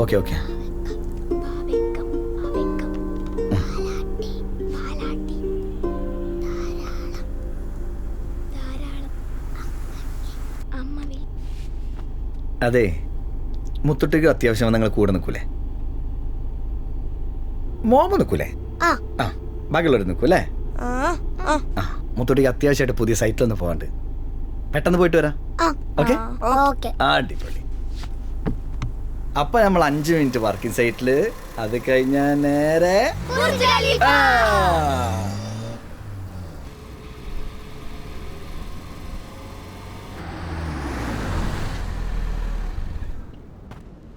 Okay. അതെ, മുത്തുട്ടിക്ക് അത്യാവശ്യം നിങ്ങൾ കൂടെ നിൽക്കൂലേ? മോമ നിൽക്കൂലേ? ആ ബാക്കിയുള്ളവർ നിൽക്കൂലേ? മുത്തുട്ടിക്ക് അത്യാവശ്യമായിട്ട് പുതിയ സൈറ്റിലൊന്ന് പോകാണ്ട്. പെട്ടെന്ന് പോയിട്ട് വരാം. ഓക്കെ. അടിപൊളി. അപ്പൊ നമ്മൾ 5 മിനിറ്റ് വർക്കിംഗ് സൈറ്റില്, അത് കഴിഞ്ഞാൽ നേരെ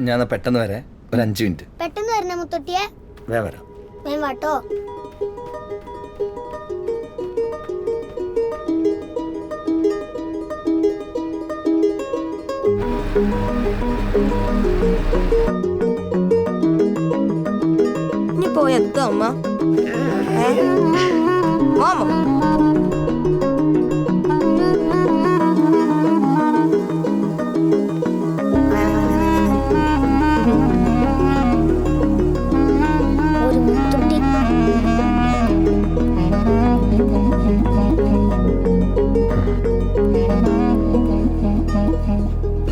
ഞാൻ പെട്ടെന്ന് വരെ. ഒരു 5 മിനിറ്റ് പെട്ടെന്ന് വരണേ മുത്തൊട്ടിയെ. വരാം. വാട്ടോ. ഇനി പോയെത്തോ അമ്മ? മാമ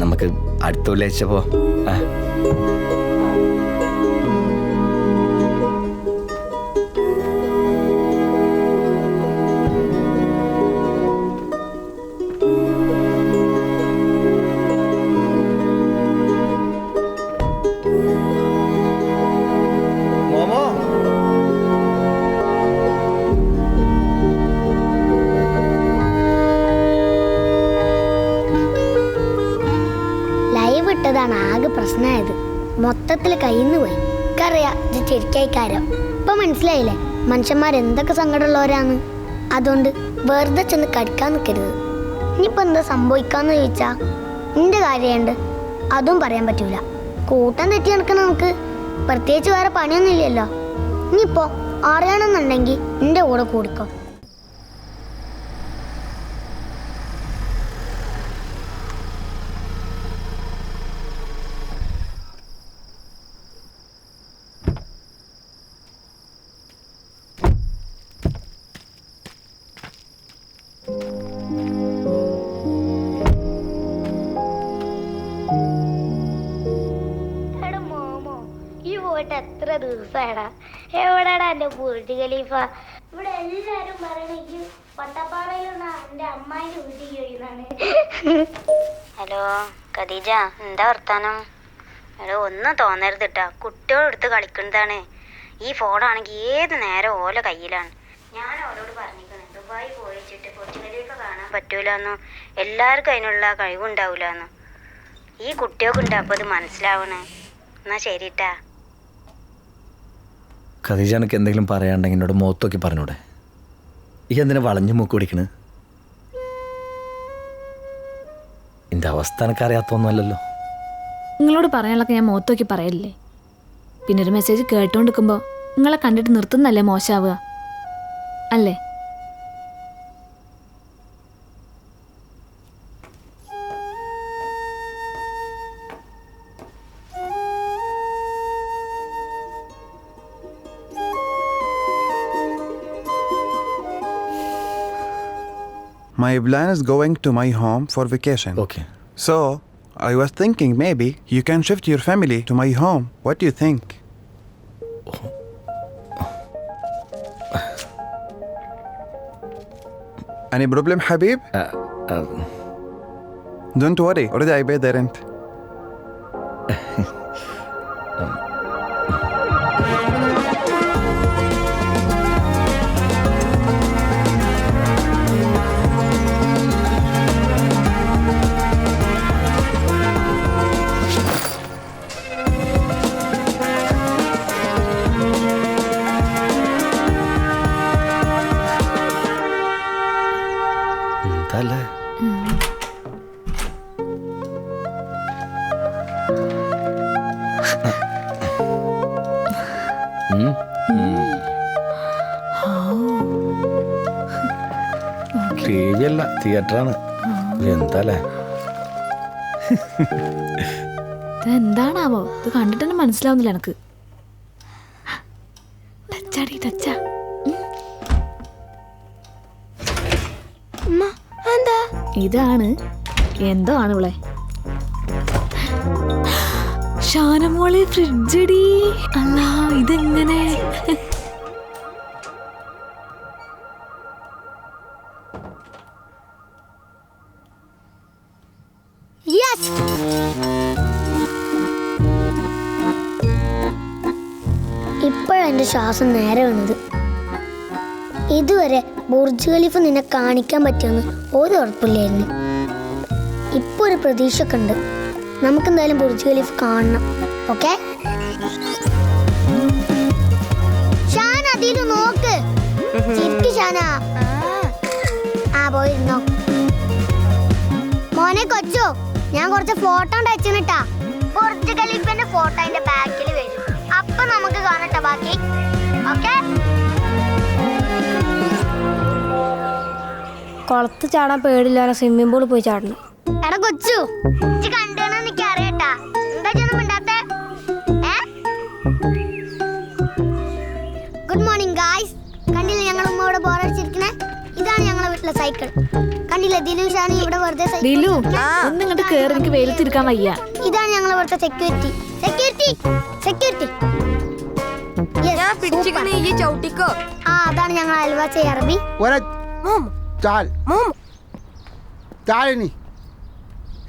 നമുക്ക് അടുത്ത വെള്ളിയാഴ്ച പോ. ആകെ പ്രശ്നമായത് മൊത്തത്തിൽ കയ്യിന്ന് പോയി. അറിയാം ശരിക്കായിക്കാരം. ഇപ്പൊ മനസ്സിലായില്ലേ മനുഷ്യന്മാരെന്തൊക്കെ സങ്കടമുള്ളവരാന്ന്. അതുകൊണ്ട് വെറുതെ ചെന്ന് കടിക്കാൻ നിൽക്കരുത്. ഇനിയിപ്പോ എന്താ സംഭവിക്കാന്ന് ചോദിച്ചാ നിന്റെ കാര്യമുണ്ട്, അതും പറയാൻ പറ്റൂല. കൂട്ടം തെറ്റി നടക്കണ നമുക്ക് പ്രത്യേകിച്ച് വേറെ പണിയൊന്നും ഇല്ലല്ലോ. ഇനിയിപ്പോ അറിയണമെന്നുണ്ടെങ്കിൽ നിന്റെ കൂടെ കൂടിക്കോ. എത്ര ദിവസമായടാ? എവിടെടാ എന്റെ ബുർജ് ഖലീഫ? ഇവിടെ എല്ലാരും പറയണെങ്കിൽ പട്ടപ്പാറയിലുള്ള എന്റെ അമ്മായിന്റെ വീട്ടിൽ കഴിയുന്നതാണ്. ഹലോ ഖദീജ, എന്താ വർത്താനം? എടോ ഒന്നും തോന്നരുത് കേട്ടാ, കുട്ടികളെടുത്ത് കളിക്കുന്നതാണ്. ഈ ഫോണാണെങ്കിൽ ഏത് നേരം ഓല കയ്യിലാണ്. ഞാൻ ഓരോട് പറഞ്ഞിരിക്കണേ ദുബായി പോയിച്ചിട്ട് ബുർജ് ഖലീഫ കാണാൻ പറ്റൂലെന്നോ, എല്ലാവർക്കും അതിനുള്ള കഴിവുണ്ടാവില്ലെന്നോ. ഈ കുട്ടികൾക്ക് അപ്പോൾ അത് മനസ്സിലാവണേ. എന്നാ ശരിട്ടാ. ഖദീജ, എനിക്ക് എന്തെങ്കിലും പറയാണ്ടെങ്കിൽ എന്നോട് മുഖത്തൊക്കെ പറഞ്ഞൂടെ? ഈ എന്തിനാ വളഞ്ഞു മൂക്ക് പിടിക്കണ്? എൻ്റെ അവസ്ഥ എനിക്കറിയാത്തൊന്നുമല്ലല്ലോ. നിങ്ങളോട് പറയാനുള്ളതൊക്കെ ഞാൻ മുഖത്തൊക്കെ പറയല്ലേ. പിന്നെ ഒരു മെസ്സേജ് കേട്ടോണ്ടിരിക്കുമ്പോൾ നിങ്ങളെ കണ്ടിട്ട് നിർത്തുന്നല്ലേ മോശമാവുക അല്ലേ? My plan is going to my home for vacation. Okay. So, I was thinking maybe you can shift your family to my home. What do you think? Any problem, Habib? Don't worry, already I paid the rent. എന്തല്ലേ T V അല്ല തിയേറ്ററാണ്. എന്താല്ലേ എന്താണാവോ ഇത് കണ്ടിട്ട് തന്നെ മനസ്സിലാവുന്നില്ല എനക്ക്. ടച്ചാടി ടച്ചാ. ഇതാണ് എന്തോ ആണ് ഇവിടെ. ഷാനമോളെ ഫ്രിഡ്ജടി. അല്ല ഇതെങ്ങനെ? ഇപ്പോഴെന്റെ ശ്വാസം നേരെ വന്നത്. ഇതുവരെ ബുർജ് ഖലീഫ നിന്നെ കാണിക്കാൻ പറ്റുമെന്ന് ഒരു ഉറപ്പില്ലായിരുന്നു. ഇപ്പൊ ഒരു പ്രതീക്ഷ ഒക്കെ ഉണ്ട്. നമുക്കെന്തായാലും ബുർജ് ഖലീഫ കാണണം. ഓക്കെ ഷാന, അതിൽ നോക്ക്. ഷാന ആ പോയിരുന്നോ. മോനെ കൊച്ചോ, ഞാൻ കുറച്ച് ഫോട്ടോ അയച്ചിട്ടാ. ബുർജ് ഖലീഫന്റെ ഫോട്ടോ അതിന്റെ ബാക്കിൽ വരും. അപ്പൊ നമുക്ക് കാണട്ടെ ബാക്കി. ഓക്കെ കുളത്ത് ചാടാൻ പേടില്ലാതെ സ്വിമ്മിംഗ് പൂളിൽ പോയി ചാടണം. എടാ കൊച്ചു, ഇജ്ജ് കണ്ടാണെന്ന് എനിക്ക് അറിയട്ടാ. എന്താ ചെന്ന് മിണ്ടാത്തെ? Good morning guys. കണ്ടില്ലേ ഞങ്ങൾ ഉമ്മ ഇവിടെ ബോറടിച്ചിരിക്കണേ? ഇതാണ് ഞങ്ങളെ വീട്ടിലെ സൈക്കിൾ. കണ്ടില്ലേ ദിലു ഷാനി ഇവിടെ വെറുതെ ദിലു ഒന്ന് ഇങ്ങോട്ട് കേറി, എനിക്ക് വെയിലത്തിരിക്കാൻ വയ്യ. ഇതാണ് ഞങ്ങളെ ഇവിടുത്തെ സെക്യൂരിറ്റി. സെക്യൂരിറ്റി സെക്യൂരിറ്റി ആ അതാണ് ഞങ്ങൾ അയൽവാസി അറബി. تعال تعالني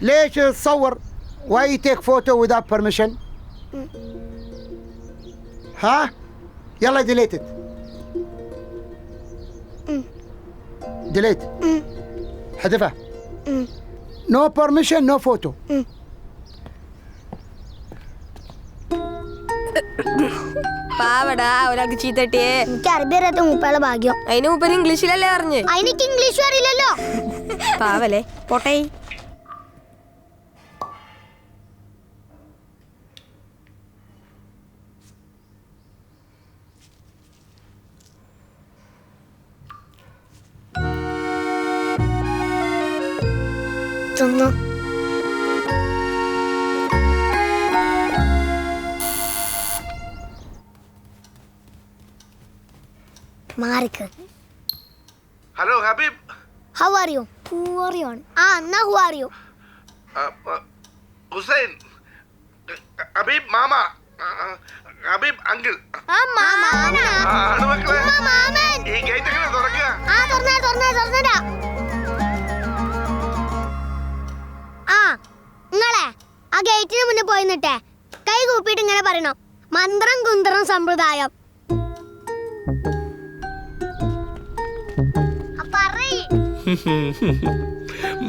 ليش تصور why you take photo without permission ها يلا delete it delete حذفها no permission no photo പാവടാ ഒരാൾക്ക് ചീത്തട്ടിയേ. എനിക്ക് അറബി അറിയാത്ത മൂപ്പയുടെ ഭാഗ്യം. അതിന് മൂപ്പര് ഇംഗ്ലീഷിലല്ലേ അറിഞ്ഞ്. അതിനെനിക്ക് ഇംഗ്ലീഷും അറിയില്ലല്ലോ. പാവല്ലേ പോട്ടെ. മാറിക്ക്. Hello Habib. How are you? Who are you? എന്നാ who are you? Hussain. Habib മാമ. ഹബീബ് അങ്കിൾ. ആണ് മക്കളെ. ഈ ഗേറ്റ് എങ്ങനെ തുറക്കുക? തുറന്നേരാ. നിങ്ങളെ ആ ഗേറ്റിന് മുന്നേ പോയി നിട്ടേ കൈ കൂപ്പിയിട്ട് ഇങ്ങനെ പറയണോ, മന്ത്രം കുന്ത്രം സമ്പ്രദായം.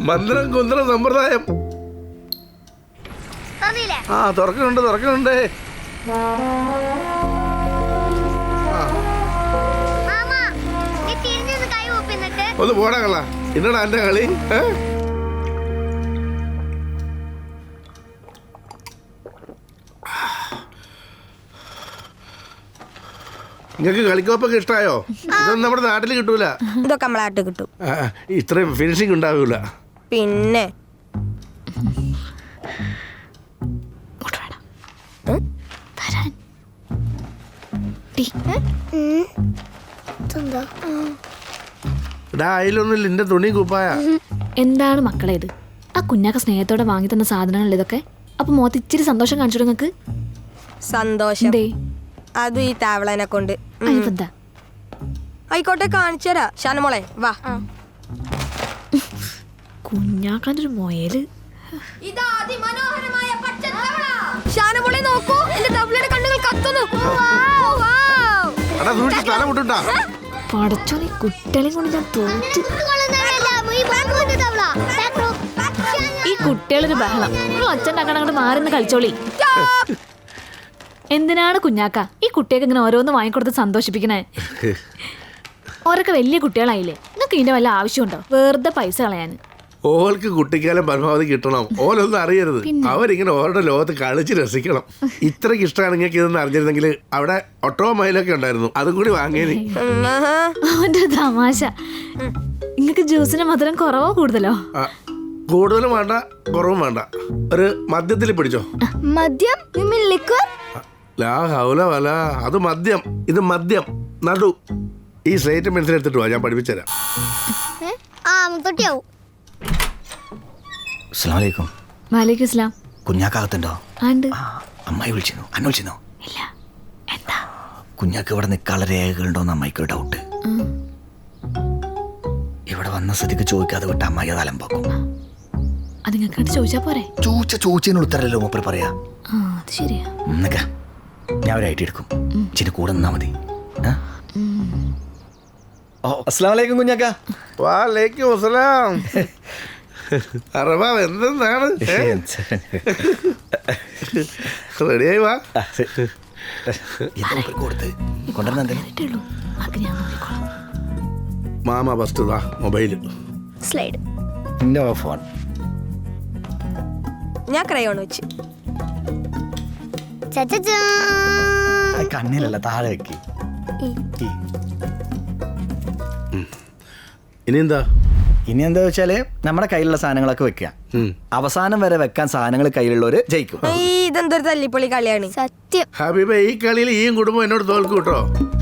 മന്ത്രം കുന്ത്രം സമ്പ്രദായം. ആ തുറക്കുന്നുണ്ട്. ഒന്ന് പോടാ കള. എന്നടാ എന്റെ കളി. നിങ്ങൾക്ക് കളിക്കോപ്പൊക്കെ ഇഷ്ടായോ? ഇതൊന്നും നമ്മുടെ നാട്ടിൽ കിട്ടൂല. ഇതൊക്കെ നമ്മളെ നാട്ടിൽ കിട്ടും. ഇത്രയും ഫിനിഷിംഗ് ഉണ്ടാവൂല. പിന്നെ അതിലൊന്നുമില്ല, എന്റെ തുണി കുപ്പായ. എന്താണ് മക്കളെ ഇത്? ആ കുഞ്ഞാക്ക സ്നേഹത്തോടെ വാങ്ങി തന്ന സാധനങ്ങൾ ഇതൊക്കെ. അപ്പൊ മോത്ത് ഇച്ചിരി സന്തോഷം കാണിച്ചു നിങ്ങക്ക്. സന്തോഷം അതും ഈ താവളനെ കൊണ്ട്. ആയിക്കോട്ടെ കാണിച്ചുതരാ. ഷാനമോളെ വാ. കുഞ്ഞാക്കാൻ്റെ ഒരു മൊയല്. ഷാനമോളെ നോക്കൂ, എന്റെ തവളയുടെ കണ്ണുകൾ കത്തുന്നു. പടച്ചോനെ കുട്ടികളെയും കൊണ്ട് ഞാൻ തോറ്റ്. ഈ കുട്ടികളൊരു ബഹളം. നിങ്ങൾ അച്ഛൻ്റെ അങ്ങോട്ട് മാറിന്ന് കളിച്ചോളി. എന്തിനാണ് കുഞ്ഞാക്ക ഈ കുട്ടിയൊക്കെ ഇങ്ങനെ ഓരോന്ന് വാങ്ങിക്കൊടുത്ത് സന്തോഷിപ്പിക്കണേ? ഓരൊക്കെ വലിയ കുട്ടികളായില്ലേ, നിങ്ങൾക്ക് ഇതിന്റെ വല്ല ആവശ്യമുണ്ടോ വെറുതെ പൈസ കളയാൻ? ഓൾക്ക് കുട്ടിക്കാലം പരമാവധി കിട്ടണം. ഓലൊന്നും അറിയരുത്. അവരിങ്ങനെ ഓരുടെ ലോകത്ത് കളിച്ച് രസിക്കണം. ഇത്രയ്ക്ക് ഇഷ്ടമാണ് നിങ്ങൾക്ക് ഇതൊന്നും അറിഞ്ഞിരുന്നെങ്കിൽ അവിടെ ഓട്ടോമൊബൈലൊക്കെ ഉണ്ടായിരുന്നു, അതും കൂടി വാങ്ങിയത്. അവന്റെ തമാശ. നിങ്ങൾക്ക് ജ്യൂസിന് മധുരം കുറവോ കൂടുതലോ? കൂടുതലും വേണ്ട കുറവും വേണ്ട, ഒരു മദ്യത്തിൽ പിടിച്ചോ. മദ്യം? ലാ ഹൗല വല, അത് മദ്യം, ഇത് മദ്യം. നടു ഈ സ്ലേറ്റ് പെൻസിൽ എടുത്തിട്ട് വാ, ഞാൻ പഠിപ്പിച്ചുതരാം. അസ്സലാമലൈക്കും. വലൈക്കും ഇസ്ലാം. കുഞ്ഞാക്കകത്തുണ്ടോ? അമ്മായി വിളിച്ചിരുന്നു. അന്ന വിളിച്ചിരുന്നു? ഇല്ല. എന്താ? കുഞ്ഞാക്ക് ഇവിടെ നിൽക്കാനുള്ള രേഖകളുണ്ടോന്ന് അമ്മായിക്ക് ഒരു ഡൗട്ട്. ഇവിടെ വന്ന സ്ഥിതിക്ക് ചോദിക്കാതെ വിട്ട അമ്മായി അത് അലമ്പാക്കും. അത് നിങ്ങൾക്ക് ചോദിച്ചാ പോരെ? ചോദിച്ചതിന് ഉത്തരല്ലോ മൂപ്പർ പറയാ. അത് ശരിയാ. ഞാൻ ഒരു ഐഡിയ എടുക്കും, ഇച്ചിരി കൂടെ നിന്നാ മതി. അസ്സലാമലൈക്കും കുഞ്ഞാക്ക. വാലൈക്കും അസ്സലാം. അറബ എന്താണ്? റെഡിയായി വാ. മാമ ഫസ്റ്റ് ഇതാ മൊബൈല്. സ്ലൈഡ്. ഫോൺ. ഞാൻ ക്രയോൺ വെച്ച്. കണ്ണിലല്ല, താഴെ വെക്കി. ഇനി എന്താ വെച്ചാല് നമ്മുടെ കയ്യിലുള്ള സാധനങ്ങളൊക്കെ വെക്കുക. അവസാനം വരെ വെക്കാൻ സാധനങ്ങൾ കയ്യിലുള്ളവര് ജയിക്കും. ഇതെന്തൊരു തല്ലിപ്പൊളി കളിയാണ്. സത്യം. ഹബീബ, ഈ കളിയിൽ ഈ കുടുംബം എന്നോട് തോൽക്കും കേട്ടോ.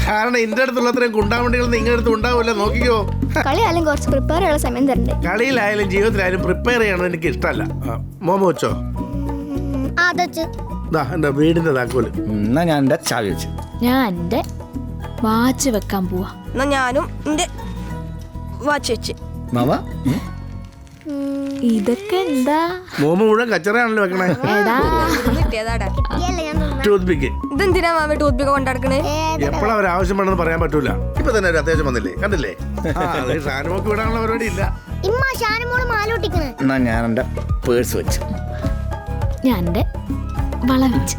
കാരണം ഇന്റെ അടുത്തുള്ള അത്രയും കുണ്ടാവണ്ടികൾ നിങ്ങളുടെ അടുത്ത് ഉണ്ടാവില്ല. നോക്കിക്കോ. കളിയായാലും കുറച്ച് പ്രിപ്പയർ ചെയ്യാനുള്ള സമയം തരണ്ടേ? കളിയിലായാലും ജീവിതത്തിലായാലും പ്രിപ്പയർ ചെയ്യണം എനിക്ക് ഇഷ്ടമല്ല. മോമ വെച്ചോ. എന്റെ വീടിന്റെ താക്കോല്. എന്നാ ഞാൻ എന്റെ ചാവി വെച്ച്. ഞാൻ എന്റെ വാച്ച് വെക്കാൻ പോവാ. എന്നാ ഞാനും എന്റെ വാച്ച് വെച്ച്. മാമ ഇതൊക്കെ എന്താ? മോമ മുഴുവൻ കച്ചറയാണല്ലോ വെക്കണേ. ടൂത്ത് പിക്ക്. ഇതെന്തിനാ മാമ ടൂത്ത് പിക്ക് കൊണ്ടടക്കണേ? എപ്പോഴാ അവർ ആവശ്യമുണ്ടെന്ന് പറയാൻ പറ്റൂല. ഇപ്പൊ തന്നെ ഒരു അത്യാവശ്യം വന്നില്ലേ, കണ്ടില്ലേ? ഷാനുമോക്ക് വിടാനുള്ള പരിപാടി ഇല്ല. എന്നാ ഞാൻ എന്റെ പേഴ്സ് വെച്ച്. ഞാൻ എന്റെ വള വെച്ച്.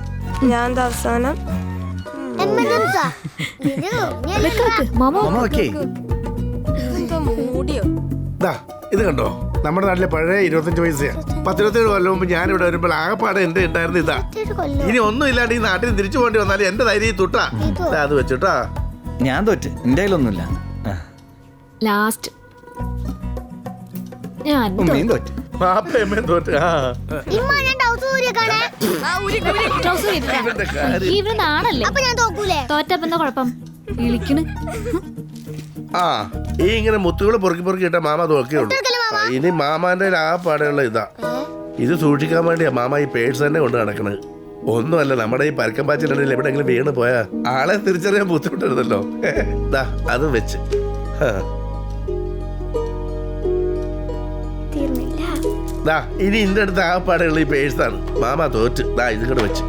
ഞാൻ അവസാനം ഇത് കണ്ടോ, നമ്മുടെ നാട്ടിലെ പഴയ 25 പൈസയാ. 10-27 കൊല്ലം മുമ്പ് ഞാനിവിടെ വരുമ്പോൾ ആകെപ്പാടെ എന്റെ ഉണ്ടായിരുന്നു ഇതാ. ഇനി ഒന്നും ഇല്ലാണ്ട് ഈ നാട്ടിൽ തിരിച്ചു പോകേണ്ടി വന്നാലും എന്റെ ധൈര്യം തൊട്ടാ അത് വെച്ചിട്ടാ. ഞാൻ തോറ്റ്, എന്റെ കയ്യിലൊന്നുമില്ല. ലാസ്റ്റ് ഞാൻ തോറ്റ്. തോറ്റപ്പെന്താ കുഴപ്പം? വിളിക്കണ്. ഈ ഇങ്ങനെ മുത്തുകൾ പൊറുക്കി പൊറുക്കി ഇട്ട മാമ തോക്കിയുള്ളൂ. ഇനി മാമാന്റെ ആ പാടെയുള്ള ഇതാ. ഇത് സൂക്ഷിക്കാൻ വേണ്ടിയാ മാമ ഈ പേഴ്സ് തന്നെ കൊണ്ട് നടക്കണത്. ഒന്നുമല്ല, നമ്മുടെ ഈ പരക്കം പാച്ചിലുണ്ടെങ്കിൽ എവിടെയെങ്കിലും വീണ് പോയാ ആളെ തിരിച്ചറിയാൻ ബുദ്ധിമുട്ടരുതല്ലോ. അത് വെച്ച് ഇനി ഇന്റെ അടുത്ത് ആ പാടെയുള്ള ഈ പേഴ്സാണ്. മാമ തോറ്റ്. ഇത് കൂടെ വെച്ച്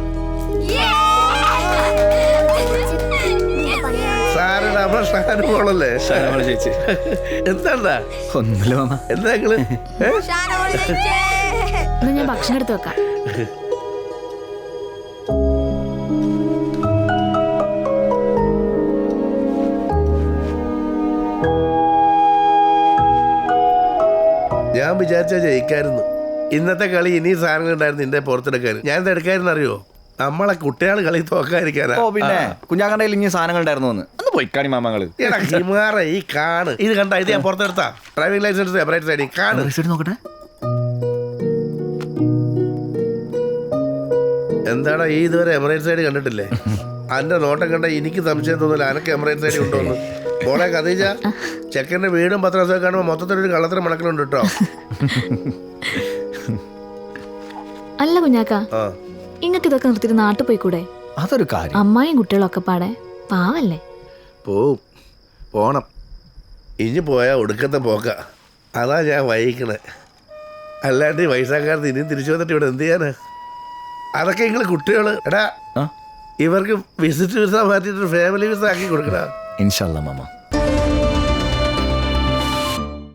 എന്താ നിങ്ങള് ഞാൻ ഭക്ഷണം എടുത്ത് വെക്കാം. ഞാൻ വിചാരിച്ചാ ജയിക്കായിരുന്നു. ഇന്നത്തെ കളി ഇനി സാധനങ്ങൾ ഉണ്ടായിരുന്നു നിന്റെ പുറത്തെടുക്കാൻ. ഞാൻ ഇത് എടുക്കായിരുന്നു അറിയോ? നമ്മളെ കുട്ടികൾ കളി തോക്കാതിരിക്കാനാ. പിന്നെ കുഞ്ഞാക്കൻ്റെ ഇനി സാധനങ്ങൾ ഉണ്ടായിരുന്നു ഒന്ന് പോയിക്കാണി മാമങ്ങള്. ഈ കാണ് ഇത് കണ്ട, ഇത് ഞാൻ പുറത്തെടുത്താ. ഡ്രൈവിംഗ് ലൈസൻസ് സെപ്പറേറ്റ് സൈഡ് കാണ്. നോക്കട്ടെ. എന്താടാ ഈ ഇതുവരെ എമറേറ്റ് സൈഡ് കണ്ടിട്ടില്ലേ? അന്റെ നോട്ടം കണ്ട എനിക്ക് സംശയം തോന്നില്ല അനക്ക് എമറേറ്റ് സൈഡ് ഉണ്ടോന്ന്. മോളെ ഖദീജ, ചെക്കന്റെ വീടും പത്രാസൊക്കെ കാണുമ്പോ മൊത്തത്തിലൊരു കള്ളത്തിന് മണക്കലുണ്ട് കേട്ടോ. അല്ല കുഞ്ഞാക്ക, ഇങ്ങക്ക് ഇതൊക്കെ നിർത്തിട്ട് നാട്ടിൽ പോയിക്കൂടെ? അതൊരു കാര്യം. അമ്മായും കുട്ടികളൊക്കെ പാടെ പാവല്ലേ? പോണം. ഇനി പോയാ ഒടുക്കത്തെ പോക്ക. അതാ ഞാൻ വൈകിക്കണേ. അല്ലാണ്ട് ഈ വയസ്സാക്കാലത്ത് ഇനിയും തിരിച്ചു വന്നിട്ട് ഇവിടെ എന്ത് ചെയ്യാനാ? അതൊക്കെ നിങ്ങൾ കുട്ടികള് എടാ ഇവർക്ക് വിസിറ്റ് വിസ മാറ്റിയിട്ട് ഫാമിലി വിസ ആക്കി കൊടുക്കണ. ഇൻഷാല്ലാ മാമ.